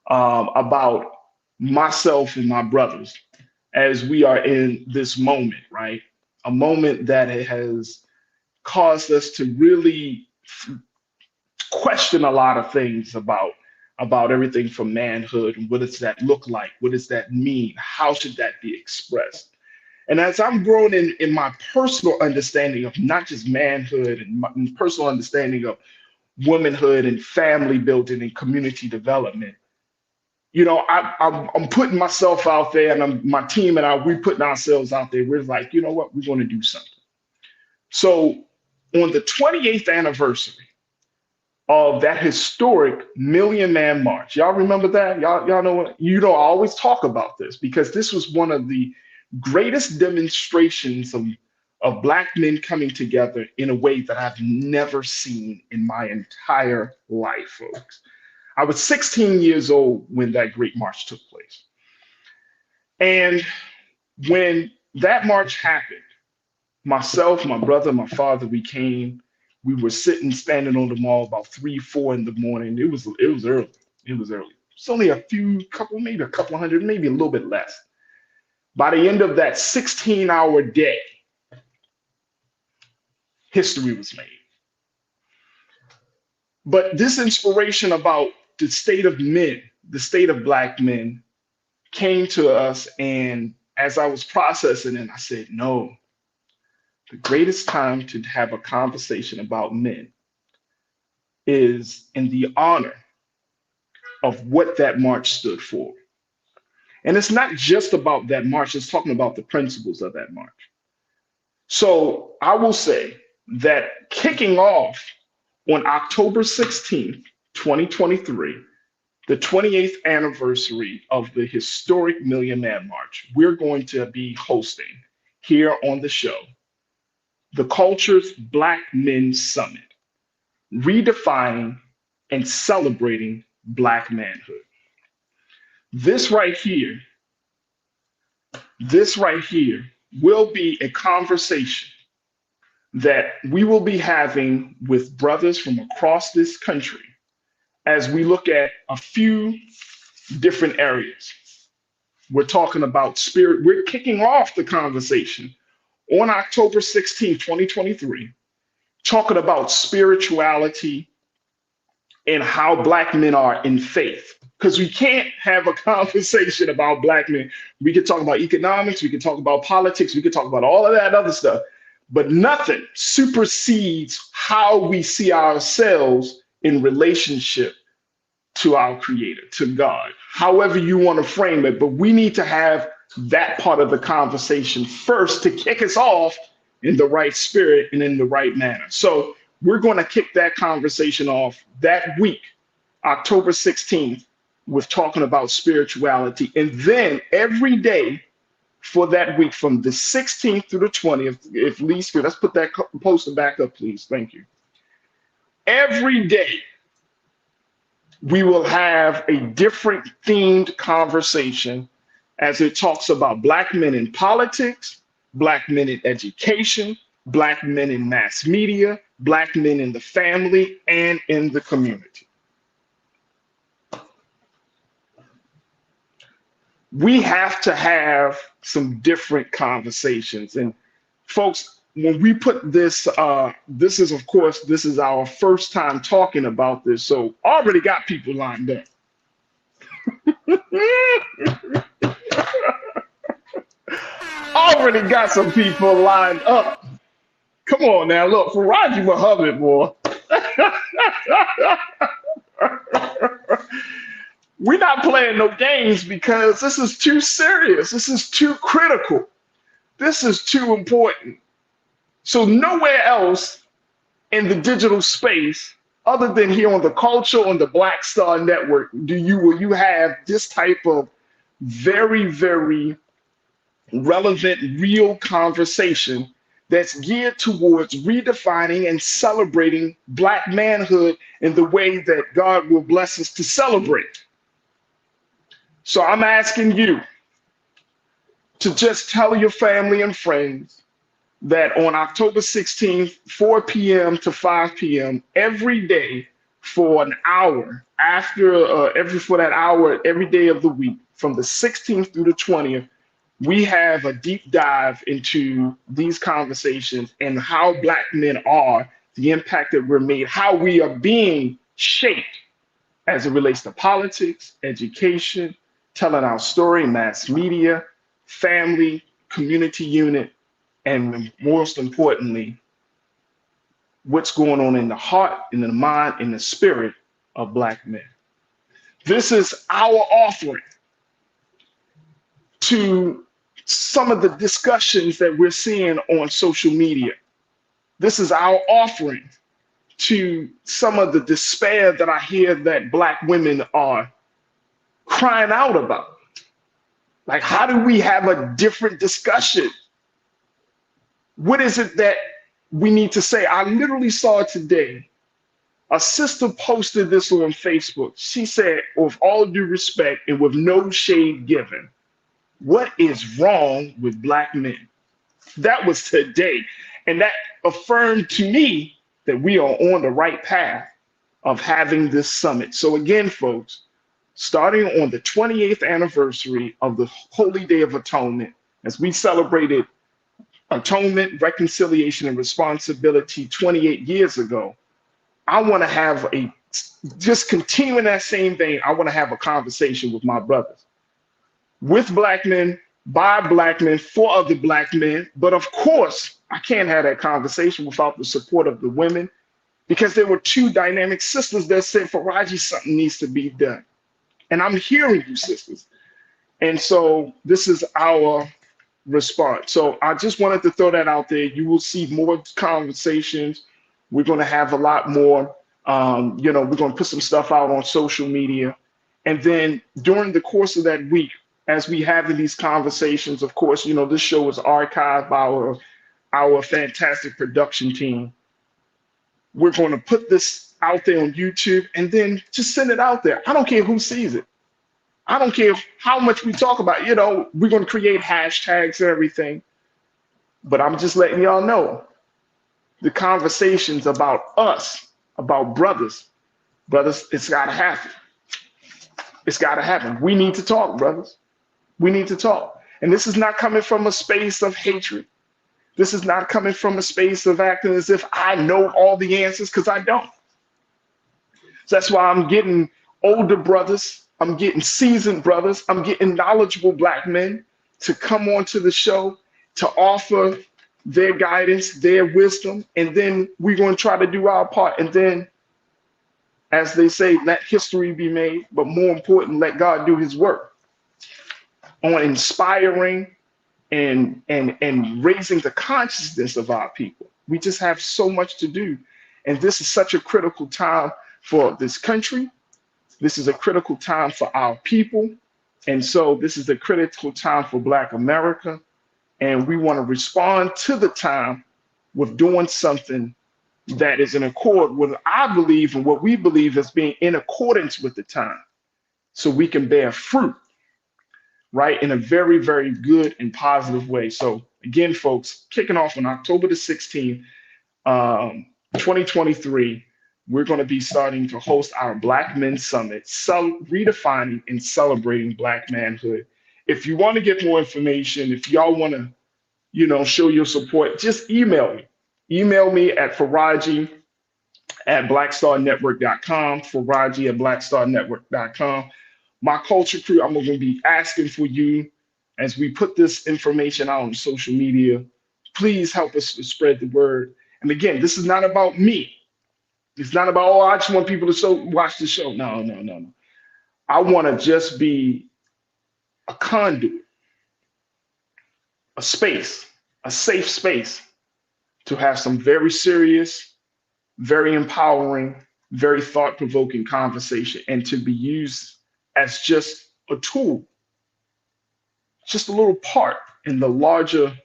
about myself and my brothers as we are in this moment, right? A moment that it has caused us to really question a lot of things about everything from manhood and what does that look like? What does that mean? How should that be expressed? And as I'm growing in my personal understanding of not just manhood and my personal understanding of womanhood and family building and community development, I'm putting myself out there, and my team and we're putting ourselves out there. We're like, you know what? We're going to do something. So on the 28th anniversary of that historic Million Man March, y'all remember that? Y'all know what? I always talk about this because this was one of the greatest demonstrations of Black men coming together in a way that I've never seen in my entire life, folks. I was 16 years old when that great march took place. And when that march happened, myself, my brother, my father, we were standing on the mall about 3, 4 in the morning. It was early. It was early. It's only maybe a couple hundred, maybe a little bit less. By the end of that 16-hour day, history was made. But this inspiration about the state of men, the state of Black men, came to us. And as I was processing it, I said, no, the greatest time to have a conversation about men is in the honor of what that march stood for. And it's not just about that march, it's talking about the principles of that march. So I will say that kicking off on October 16th, 2023, the 28th anniversary of the historic Million Man March, we're going to be hosting here on the show the Culture's Black Men Summit, redefining and celebrating Black manhood. This right here will be a conversation that we will be having with brothers from across this country as we look at a few different areas. We're talking about spirit. We're kicking off the conversation on October 16, 2023, talking about spirituality and how Black men are in faith. Because we can't have a conversation about Black men. We could talk about economics, we could talk about politics, we could talk about all of that other stuff, but nothing supersedes how we see ourselves in relationship to our Creator, to God, however you want to frame it. But we need to have that part of the conversation first to kick us off in the right spirit and in the right manner. So we're going to kick that conversation off that week, October 16th, with talking about spirituality. And then every day for that week, from the 16th through the 20th, if Lee's good, let's put that poster back up, please. Thank you. Every day, we will have a different themed conversation as it talks about Black men in politics, Black men in education, Black men in mass media, Black men in the family, and in the community. We have to have some different conversations. And folks, when we put this, this is our first time talking about this. So already got people lined up. Already got some people lined up. Come on now, look, Farajii Muhammad, boy. We're not playing no games because this is too serious. This is too critical. This is too important. So nowhere else in the digital space, other than here on the Culture, on the Black Star Network, will you have this type of very, very relevant, real conversation that's geared towards redefining and celebrating Black manhood in the way that God will bless us to celebrate. So I'm asking you to just tell your family and friends that on October 16th, 4 p.m. to 5 p.m., every day for an hour, for that hour, every day of the week, from the 16th through the 20th, we have a deep dive into these conversations and how Black men are, the impact that we're made, how we are being shaped as it relates to politics, education, telling our story, mass media, family, community unit, and most importantly, what's going on in the heart, in the mind, in the spirit of Black men. This is our offering to some of the discussions that we're seeing on social media. This is our offering to some of the despair that I hear that Black women are crying out about. Like, how do we have a different discussion? What is it that we need to say? I literally saw today, a sister posted this on Facebook. She said, with all due respect and with no shade given, what is wrong with Black men? That was today. And that affirmed to me that we are on the right path of having this summit. So again, folks, starting on the 28th anniversary of the Holy Day of Atonement, As we celebrated atonement, reconciliation, and responsibility 28 years ago, I want to have just continuing that same vein, I want to have a conversation with my brothers, with black men, by black men, for other black men. But of course, I can't have that conversation without the support of the women, because there were two dynamic sisters that said, Farajii, something needs to be done. And I'm hearing you, sisters. And so this is our response. So I just wanted to throw that out there. You will see more conversations. We're going to have a lot more. We're going to put some stuff out on social media. And then during the course of that week, as we have these conversations, of course, this show is archived by our fantastic production team. We're going to put this out there on YouTube and then just send it out there. I don't care who sees it. I don't care how much we talk about, we're going to create hashtags and everything. But I'm just letting y'all know the conversations about us, about brothers, it's got to happen. It's got to happen. We need to talk, brothers. We need to talk. And this is not coming from a space of hatred. This is not coming from a space of acting as if I know all the answers, because I don't. So that's why I'm getting older brothers. I'm getting seasoned brothers. I'm getting knowledgeable black men to come onto the show to offer their guidance, their wisdom, and then we're going to try to do our part. And then, as they say, let history be made, but more important, let God do his work on inspiring and raising the consciousness of our people. We just have so much to do. And this is such a critical time for this country. This is a critical time for our people. And so this is a critical time for Black America. And we want to respond to the time with doing something that is in accord with I believe and what we believe as being in accordance with the time, so we can bear fruit, right, in a very, very good and positive way. So again, folks, kicking off on October the 16th, 2023, we're going to be starting to host our Black Men Summit, redefining and celebrating Black manhood. If you want to get more information, if y'all want to, show your support, just email me. Email me at Farajii at blackstarnetwork.com, Farajii at blackstarnetwork.com. My culture crew, I'm going to be asking for you as we put this information out on social media. Please help us to spread the word. And again, this is not about me. It's not about, I just want people to watch the show. No. I want to just be a conduit, a space, a safe space to have some very serious, very empowering, very thought-provoking conversation, and to be used as just a tool, just a little part in the larger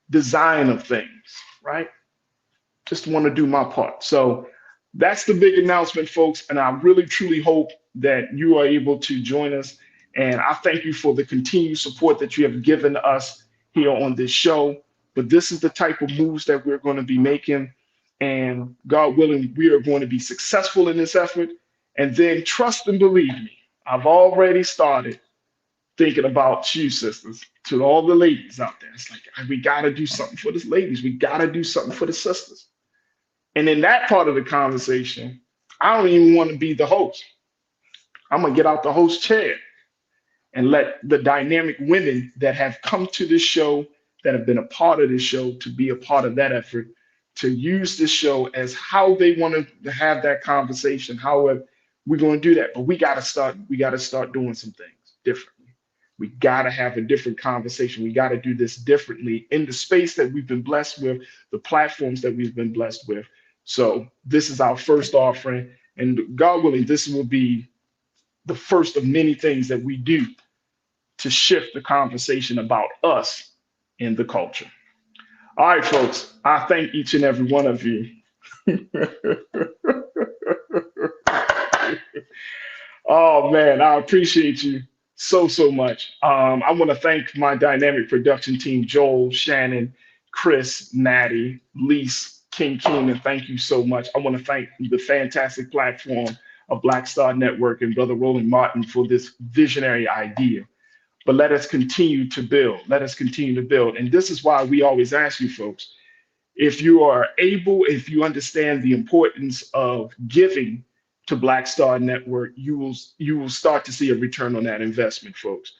design of things, right? Just want to do my part. So that's the big announcement, folks. And I really, truly hope that you are able to join us. And I thank you for the continued support that you have given us here on this show. But this is the type of moves that we're going to be making. And God willing, we are going to be successful in this effort. And then trust and believe me, I've already started thinking about you, sisters, to all the ladies out there. It's like, we got to do something for the ladies. We got to do something for the sisters. And in that part of the conversation, I don't even want to be the host. I'm going to get out the host chair and let the dynamic women that have come to this show, that have been a part of this show, to be a part of that effort, to use this show as how they want to have that conversation. However, we're going to do that. But we got to start doing some things differently. We got to have a different conversation. We got to do this differently in the space that we've been blessed with, the platforms that we've been blessed with. So this is our first offering, and God willing, this will be the first of many things that we do to shift the conversation about us in the culture. All right, folks, I thank each and every one of you. Oh man, I appreciate you so much. I want to thank my dynamic production team, Joel, Shannon, Chris, Maddie, Lise, King, and thank you so much. I want to thank the fantastic platform of Black Star Network and Brother Roland Martin for this visionary idea. but let us continue to build. Let us continue to build. And this is why we always ask you folks, if you are able, if you understand the importance of giving to Black Star Network, you will start to see a return on that investment, folks.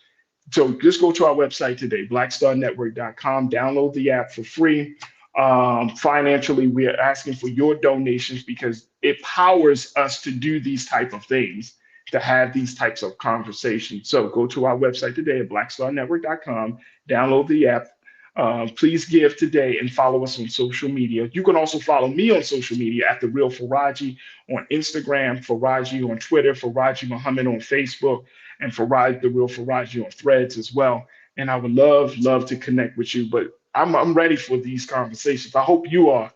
So just go to our website today, blackstarnetwork.com, download the app for free. Financially, we are asking for your donations because it powers us to do these type of things, to have these types of conversations. So go to our website today at blackstarnetwork.com, download the app. Please give today and follow us on social media. You can also follow me on social media at The Real Farajii on Instagram, Farajii on Twitter, Farajii Muhammad on Facebook, and The Real Farajii on Threads as well. And I would love to connect with you. But I'm ready for these conversations. I hope you are.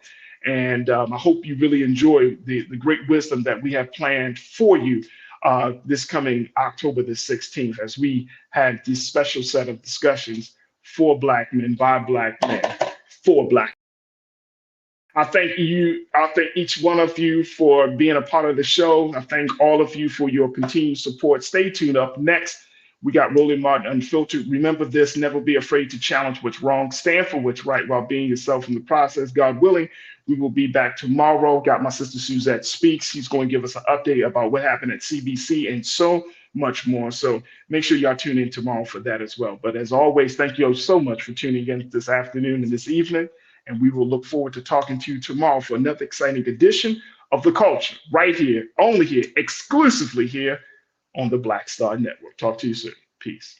And I hope you really enjoy the great wisdom that we have planned for you this coming October the 16th, as we had this special set of discussions for Black men, by Black men, for Black. I thank you. I thank each one of you for being a part of the show. I thank all of you for your continued support. Stay tuned. Up next, we got Roland Martin Unfiltered. Remember this, never be afraid to challenge what's wrong. Stand for what's right while being yourself in the process. God willing, we will be back tomorrow. Got my sister Suzette Speaks. She's going to give us an update about what happened at CBC and so much more. So make sure y'all tune in tomorrow for that as well. But as always, thank you all so much for tuning in this afternoon and this evening. And we will look forward to talking to you tomorrow for another exciting edition of The Culture, right here, only here, exclusively here on the Black Star Network. Talk to you soon. Peace.